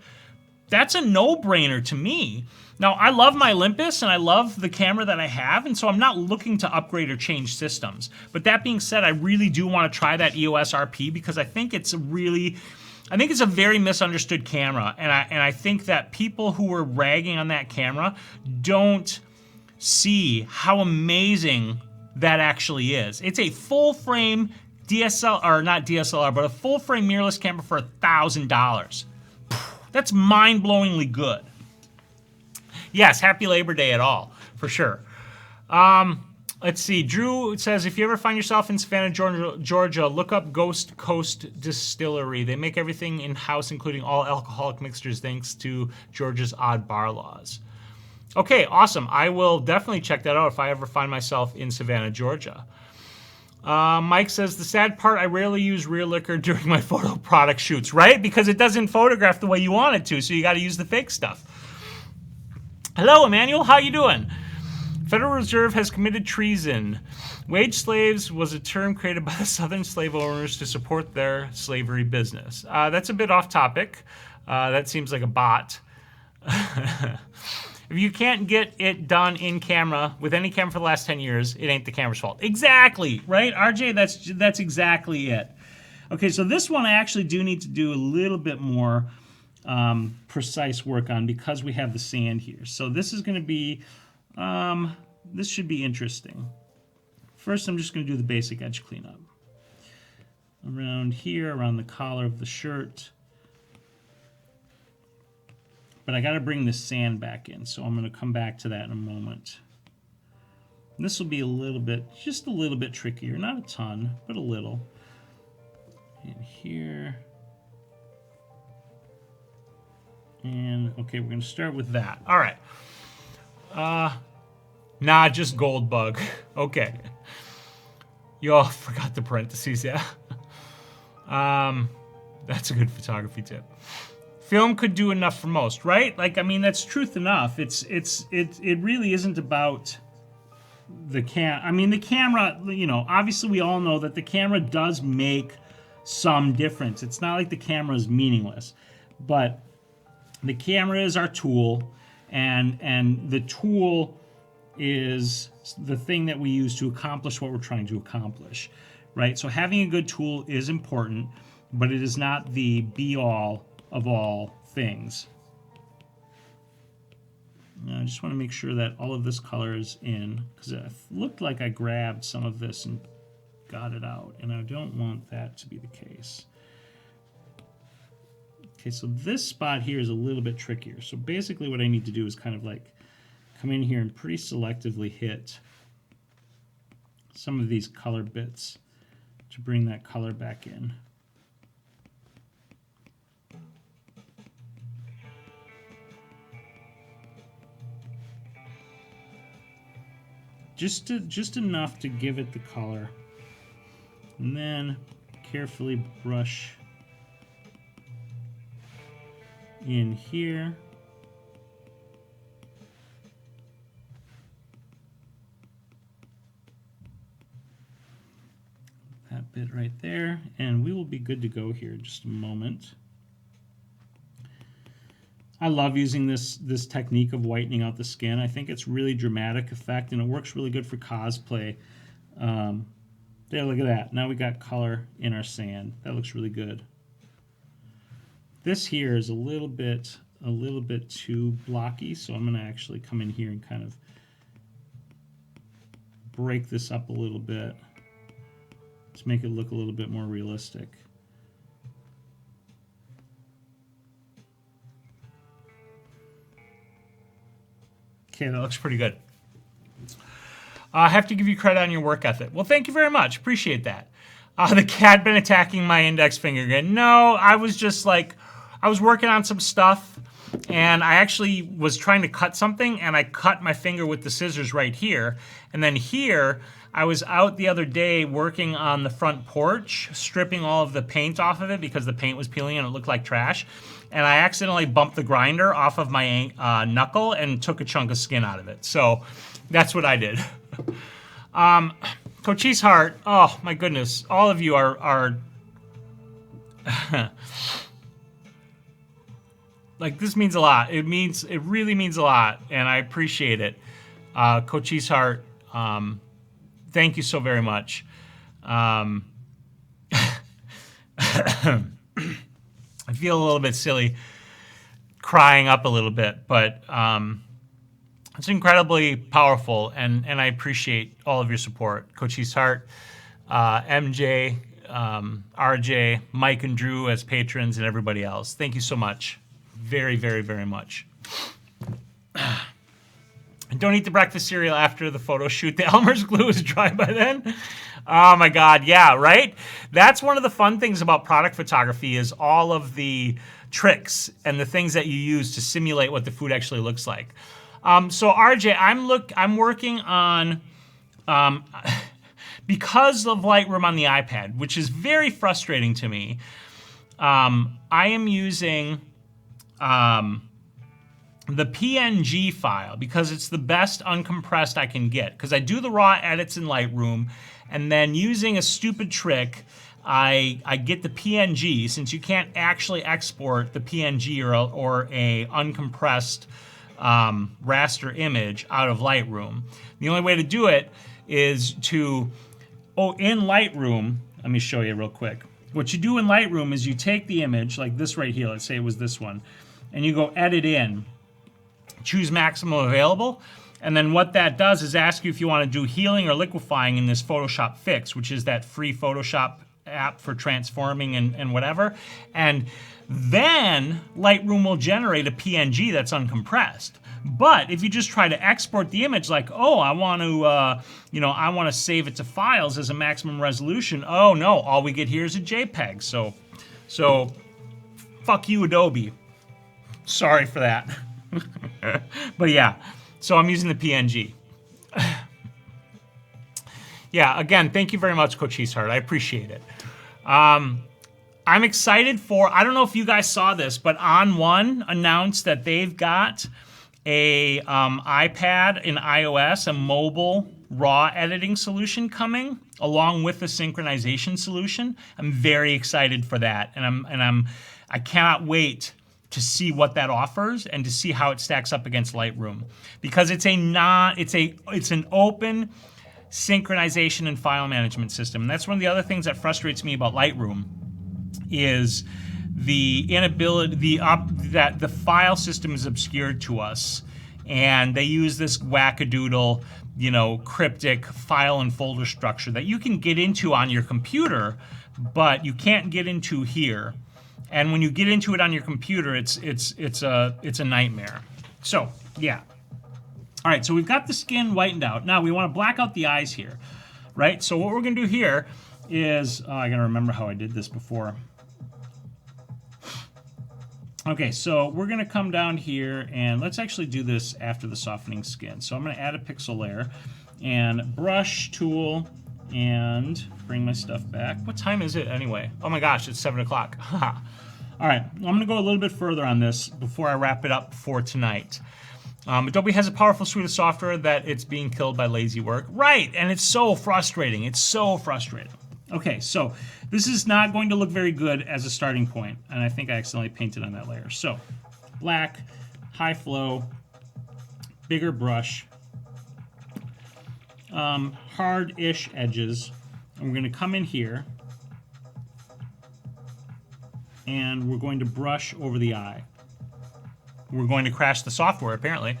that's a no-brainer to me. Now, I love my Olympus, and I love the camera that I have, and so I'm not looking to upgrade or change systems. But that being said, I really do want to try that EOS RP because I think it's a very misunderstood camera, and I think that people who are ragging on that camera don't see how amazing that actually is. It's a full-frame DSLR, or not DSLR, but a full-frame mirrorless camera for $1,000. That's mind-blowingly good. Yes, happy Labor Day at all, for sure. Let's see. Drew says, if you ever find yourself in Savannah, Georgia, look up Ghost Coast Distillery. They make everything in-house, including all alcoholic mixtures, thanks to Georgia's odd bar laws. Okay, awesome. I will definitely check that out if I ever find myself in Savannah, Georgia. Mike says, the sad part, I rarely use real liquor during my photo product shoots, right? Because it doesn't photograph the way you want it to, so you got to use the fake stuff. Hello, Emmanuel. How you doing? Federal Reserve has committed treason. Wage slaves was a term created by the Southern slave owners to support their slavery business. That's a bit off topic. That seems like a bot. If you can't get it done in camera with any camera for the last 10 years, it ain't the camera's fault. Exactly, right, RJ? That's exactly it. Okay, so this one I actually do need to do a little bit more precise work on because we have the sand here. So this is going to be, this should be interesting. First, I'm just going to do the basic edge cleanup. Around here, around the collar of the shirt. But I got to bring the sand back in, so I'm going to come back to that in a moment. And this will be a little bit, just a little bit trickier. Not a ton, but a little. And here. And, okay, we're going to start with that. All right. Nah, just gold bug. Okay. Yo, forgot the parentheses, yeah. That's a good photography tip. Film could do enough for most, right? Like, I mean, that's truth enough. It really isn't about the the camera, you know, obviously we all know that the camera does make some difference. It's not like the camera is meaningless, but the camera is our tool, and the tool is the thing that we use to accomplish what we're trying to accomplish, right? So having a good tool is important, but it is not the be-all of all things. Now, I just want to make sure that all of this color is in, because it looked like I grabbed some of this and got it out, and I don't want that to be the case. Okay, so this spot here is a little bit trickier. So basically what I need to do is kind of like come in here and pretty selectively hit some of these color bits to bring that color back in. just enough to give it the color. And then carefully brush in here. That bit right there, and we will be good to go here in just a moment. I love using this technique of whitening out the skin. I think it's really dramatic effect, and it works really good for cosplay. There, look at that. Now we got color in our sand. That looks really good. This here is a little bit too blocky, so I'm going to actually come in here and kind of break this up a little bit to make it look a little bit more realistic. Okay, that looks pretty good. I have to give you credit on your work ethic. Well, thank you very much. Appreciate that. The cat been attacking my index finger again. No, I was just like, I was working on some stuff, and I actually was trying to cut something, and I cut my finger with the scissors right here. And then here, I was out the other day working on the front porch, stripping all of the paint off of it because the paint was peeling and it looked like trash. And I accidentally bumped the grinder off of my knuckle and took a chunk of skin out of it. So that's what I did. Cochise Heart, oh my goodness, all of you are like, this means a lot. It really means a lot, and I appreciate it. Cochise Heart, thank you so very much. I feel a little bit silly crying up a little bit, but it's incredibly powerful, and I appreciate all of your support. Cochise Heart, MJ, RJ, Mike and Drew as patrons, and everybody else. Thank you so much. Very, very, very much. And don't eat the breakfast cereal after the photo shoot. The Elmer's glue is dry by then. Oh my God, yeah, right? That's one of the fun things about product photography is all of the tricks and the things that you use to simulate what the food actually looks like. So RJ, I'm working on, because of Lightroom on the iPad, which is very frustrating to me, I am using the PNG file because it's the best uncompressed I can get. Because I do the raw edits in Lightroom, and then using a stupid trick, I get the PNG, since you can't actually export the PNG or a uncompressed raster image out of Lightroom. The only way to do it is to, in Lightroom, let me show you real quick. What you do in Lightroom is you take the image, like this right here, let's say it was this one, and you go edit in, choose maximum available, and then what that does is ask you if you want to do healing or liquefying in this Photoshop Fix, which is that free Photoshop app for transforming and whatever. And then Lightroom will generate a PNG that's uncompressed. But if you just try to export the image like, oh, I want to, I want to save it to files as a maximum resolution. Oh no, all we get here is a JPEG. So fuck you, Adobe. Sorry for that. But yeah, so I'm using the PNG. Yeah, again, thank you very much, Cochise Heart. I appreciate it. I'm excited for, I don't know if you guys saw this, but On1 announced that they've got a iPad and iOS, a mobile raw editing solution coming along with the synchronization solution. I'm very excited for that, and I cannot wait to see what that offers and to see how it stacks up against Lightroom, because it's an open synchronization and file management system. And that's one of the other things that frustrates me about Lightroom is the inability, that the file system is obscured to us, and they use this wackadoodle, cryptic file and folder structure that you can get into on your computer, but you can't get into here. And when you get into it on your computer, it's a nightmare. So yeah. All right, so we've got the skin whitened out. Now we want to black out the eyes here, right? So what we're going to do here is, I got to remember how I did this before. Okay, so we're going to come down here, and let's actually do this after the softening skin. So I'm going to add a pixel layer, and brush tool, and bring my stuff back. What time is it anyway? Oh my gosh, it's 7 o'clock. All right, I'm going to go a little bit further on this before I wrap it up for tonight. Adobe has a powerful suite of software that it's being killed by lazy work. Right, and it's so frustrating. It's so frustrating. Okay, so this is not going to look very good as a starting point, and I think I accidentally painted on that layer. So, black, high flow, bigger brush, hard-ish edges, and we're going to come in here, and we're going to brush over the eye. We're going to crash the software, apparently.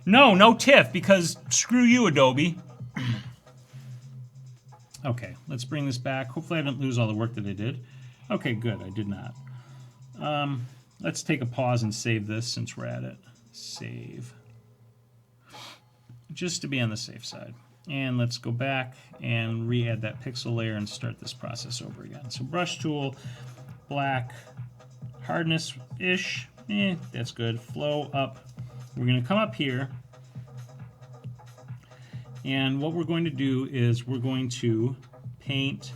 No TIFF, because screw you, Adobe. Okay, let's bring this back. Hopefully I didn't lose all the work that I did. Okay, good, I did not. Let's take a pause and save this since we're at it. Save. Just to be on the safe side. And let's go back and re-add that pixel layer and start this process over again. So brush tool, black, hardness-ish, that's good. Flow up. We're going to come up here, and what we're going to do is we're going to paint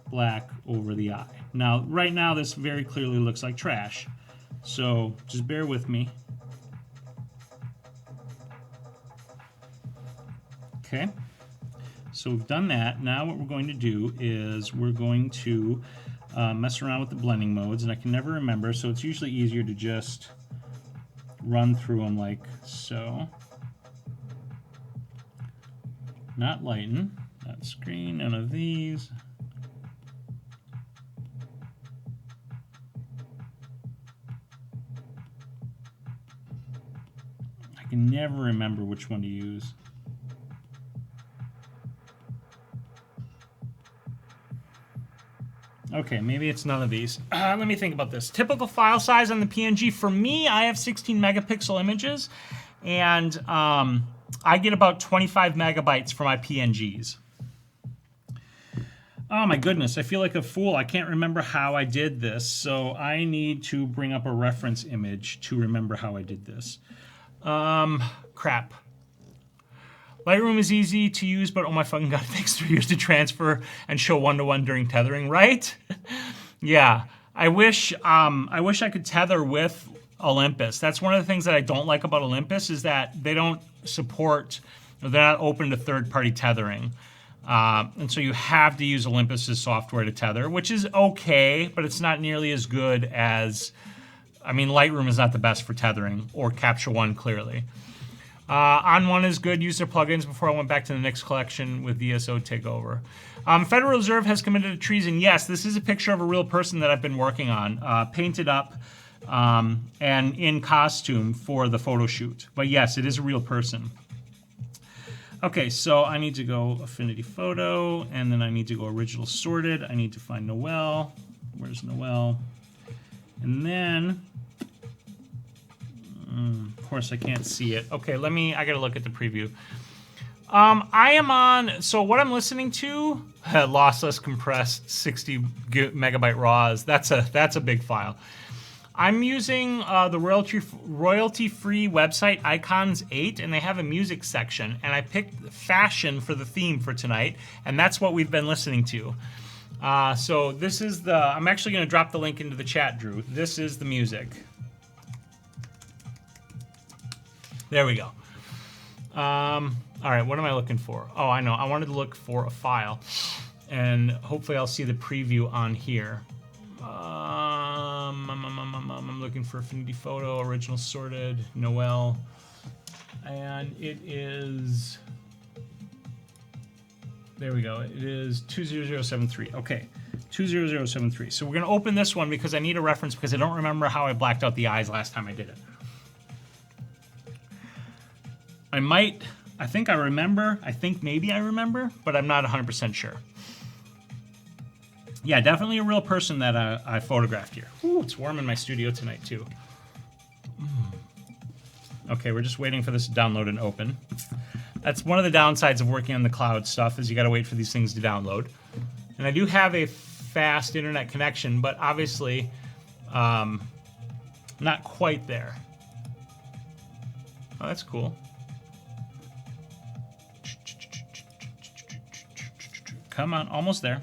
black over the eye. Now, right now, this very clearly looks like trash, so just bear with me. Okay, so we've done that. Now what we're going to do is we're going to mess around with the blending modes, and I can never remember, so it's usually easier to just run through them like so. Not lighten, not screen, none of these. I can never remember which one to use. Okay, maybe it's none of these. Let me think about this. Typical file size on the PNG. For me, I have 16 megapixel images, and I get about 25 megabytes for my PNGs. Oh my goodness, I feel like a fool. I can't remember how I did this, so I need to bring up a reference image to remember how I did this. Crap. Lightroom is easy to use, but oh my fucking god, it takes 3 years to transfer and show one-to-one during tethering, right? Yeah, I wish I could tether with Olympus. That's one of the things that I don't like about Olympus is that they don't support, or they're not open to third-party tethering. And so you have to use Olympus's software to tether, which is okay, but it's not nearly as good as, I mean, Lightroom is not the best for tethering, or Capture One, clearly. On One is good. Use their plugins before I went back to the Nix collection with VSO takeover. Federal Reserve has committed a treason. Yes, this is a picture of a real person that I've been working on, painted up and in costume for the photo shoot. But yes, it is a real person. Okay, so I need to go Affinity Photo, and then I need to go Original Sorted. I need to find Noel. Where's Noel? And then... of course, I can't see it. Okay, I gotta look at the preview. I am on, so what I'm listening to, lossless compressed 60 megabyte RAWs. That's a big file. I'm using the royalty-free website Icons 8, and they have a music section, and I picked Fashion for the theme for tonight, and that's what we've been listening to. So this is I'm actually gonna drop the link into the chat, Drew. This is the music. There we go. All right, what am I looking for? Oh, I know. I wanted to look for a file, and hopefully I'll see the preview on here. I'm looking for Affinity Photo, Original Sorted, Noel, and it is... There we go. It is 20073. Okay, 20073. So we're going to open this one because I need a reference because I don't remember how I blacked out the eyes last time I did it. I think I remember, I think maybe I remember, but I'm not 100% sure. Yeah, definitely a real person that I photographed here. Ooh, it's warm in my studio tonight, too. Okay, we're just waiting for this to download and open. That's one of the downsides of working on the cloud stuff, is you gotta wait for these things to download. And I do have a fast internet connection, but obviously, Not quite there. Oh, that's cool. Come on, almost there.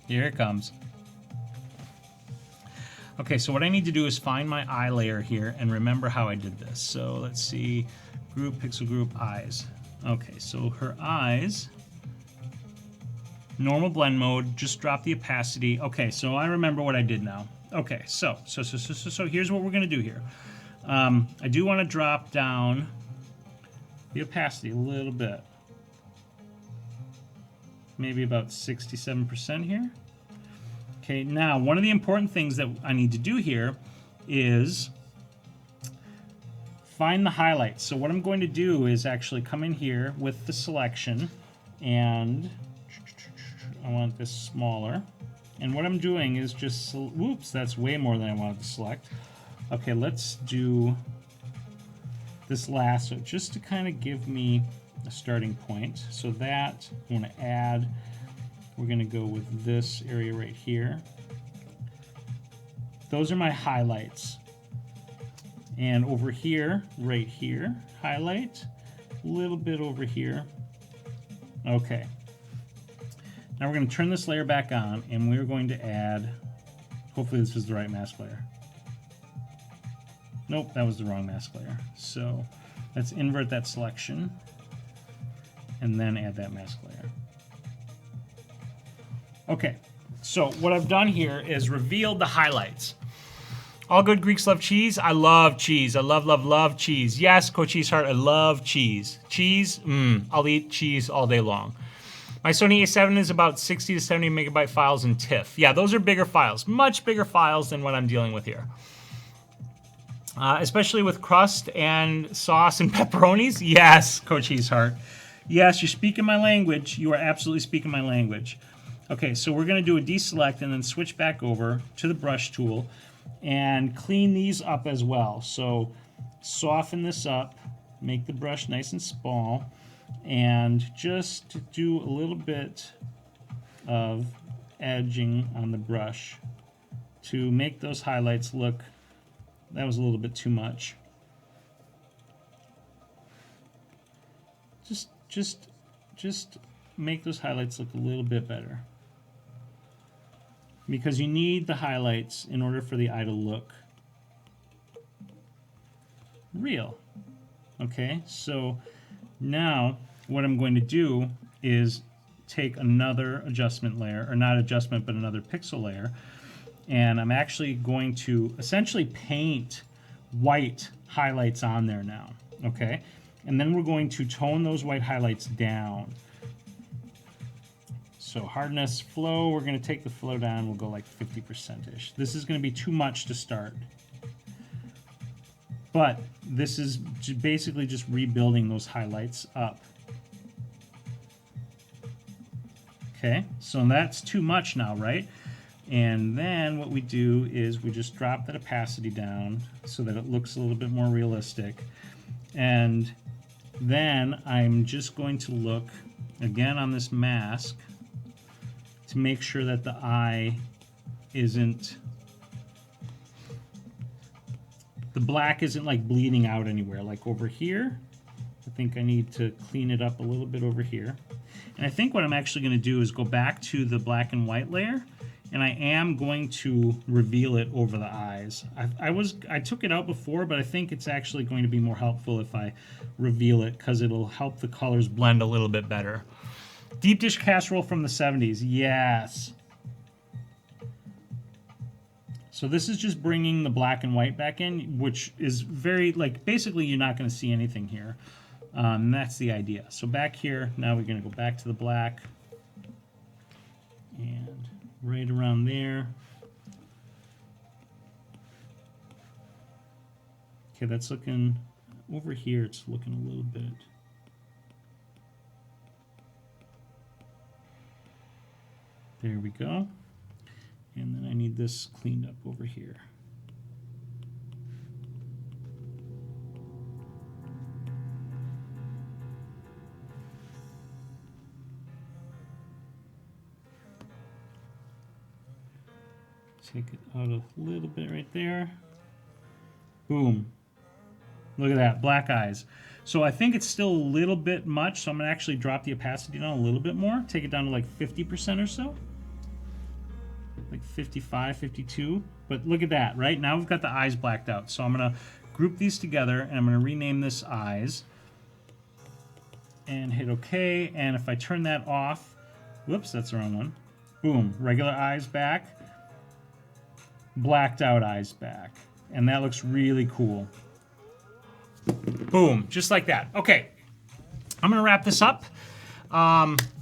Here it comes. Okay, so what I need to do is find my eye layer here and remember how I did this. So let's see, group, pixel group, eyes. Okay, so her eyes, normal blend mode, just drop the opacity. Okay, so I remember what I did now. Okay, so here's what we're gonna do here. I do want to drop down the opacity a little bit. Maybe about 67% here. Okay, now one of the important things that I need to do here is find the highlights. So what I'm going to do is actually come in here with the selection, and I want this smaller. And what I'm doing is just, whoops, that's way more than I wanted to select. Okay, let's do this lasso just to kind of give me a starting point. So that I want to add, we're going to go with this area right here. Those are my highlights. And over here, right here, highlight, a little bit over here. Okay. Now we're going to turn this layer back on, and we're going to add, hopefully this is the right mask layer. Nope, that was the wrong mask layer. So let's invert that selection and then add that mask layer. Okay, so what I've done here is revealed the highlights. All good Greeks love cheese. I love cheese. I love, love, love cheese. Yes, Coach Cheeseheart, I love cheese. Cheese, I'll eat cheese all day long. My Sony A7 is about 60 to 70 megabyte files in TIFF. Yeah, those are bigger files, much bigger files than what I'm dealing with here. Especially with crust and sauce and pepperonis. Yes, Coach Cheeseheart. Yes, you're speaking my language. You are absolutely speaking my language. Okay, so we're going to do a deselect and then switch back over to the brush tool and clean these up as well. So soften this up, make the brush nice and small, and just do a little bit of edging on the brush to make those highlights look, that was a little bit too much. Just make those highlights look a little bit better. Because you need the highlights in order for the eye to look real. Okay, so now what I'm going to do is take another adjustment layer, or not adjustment, but another pixel layer, and I'm actually going to essentially paint white highlights on there now, okay? And then we're going to tone those white highlights down. So hardness, flow, we're going to take the flow down, we'll go like 50%-ish. This is going to be too much to start. But this is basically just rebuilding those highlights up. Okay, so that's too much now, right? And then what we do is we just drop that opacity down so that it looks a little bit more realistic. And then I'm just going to look again on this mask to make sure that the eye isn't, the black isn't like bleeding out anywhere. Like over here, I think I need to clean it up a little bit over here. And I think what I'm actually going to do is go back to the black and white layer, and I am going to reveal it over the eyes. I took it out before, but I think it's actually going to be more helpful if I reveal it because it'll help the colors blend a little bit better. Deep dish casserole from the 70s, yes. So this is just bringing the black and white back in, which is very, like, basically you're not going to see anything here. And that's the idea. So back here, now we're going to go back to the black. And right around there. Okay, that's looking, over here it's looking a little bit. There we go. And then I need this cleaned up over here. take it out a little bit right there. Boom. Look at that, black eyes. So I think it's still a little bit much, so I'm gonna actually drop the opacity down a little bit more, take it down to like 50% or so. Like 55, 52. But look at that, right? Now we've got the eyes blacked out. So I'm gonna group these together and I'm gonna rename this eyes. And hit OK, and if I turn that off, whoops, that's the wrong one. Boom, regular eyes back, blacked out eyes back. And that looks really cool. Boom, just like that. Okay, I'm gonna wrap this up.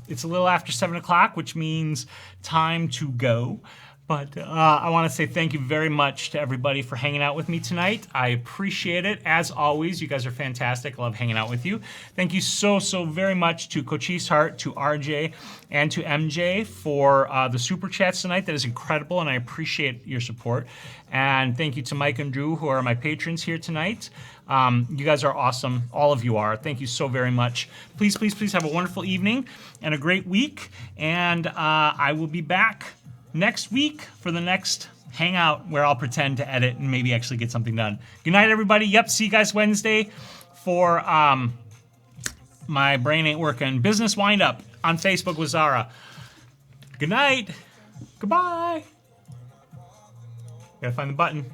It's a little after 7 o'clock, which means time to go. But I want to say thank you very much to everybody for hanging out with me tonight. I appreciate it. As always, you guys are fantastic. I love hanging out with you. Thank you so very much to Cochise Heart, to RJ, and to MJ for the super chats tonight. That is incredible, and I appreciate your support. And thank you to Mike and Drew, who are my patrons here tonight. You guys are awesome. All of you are. Thank you so very much. Please, please, please have a wonderful evening and a great week. And I will be back next week for the next Hangout where I'll pretend to edit and maybe actually get something done. Good night, everybody. Yep, see you guys Wednesday for my brain ain't working business wind-up on Facebook with Zara. Good night. Goodbye. Gotta find the button.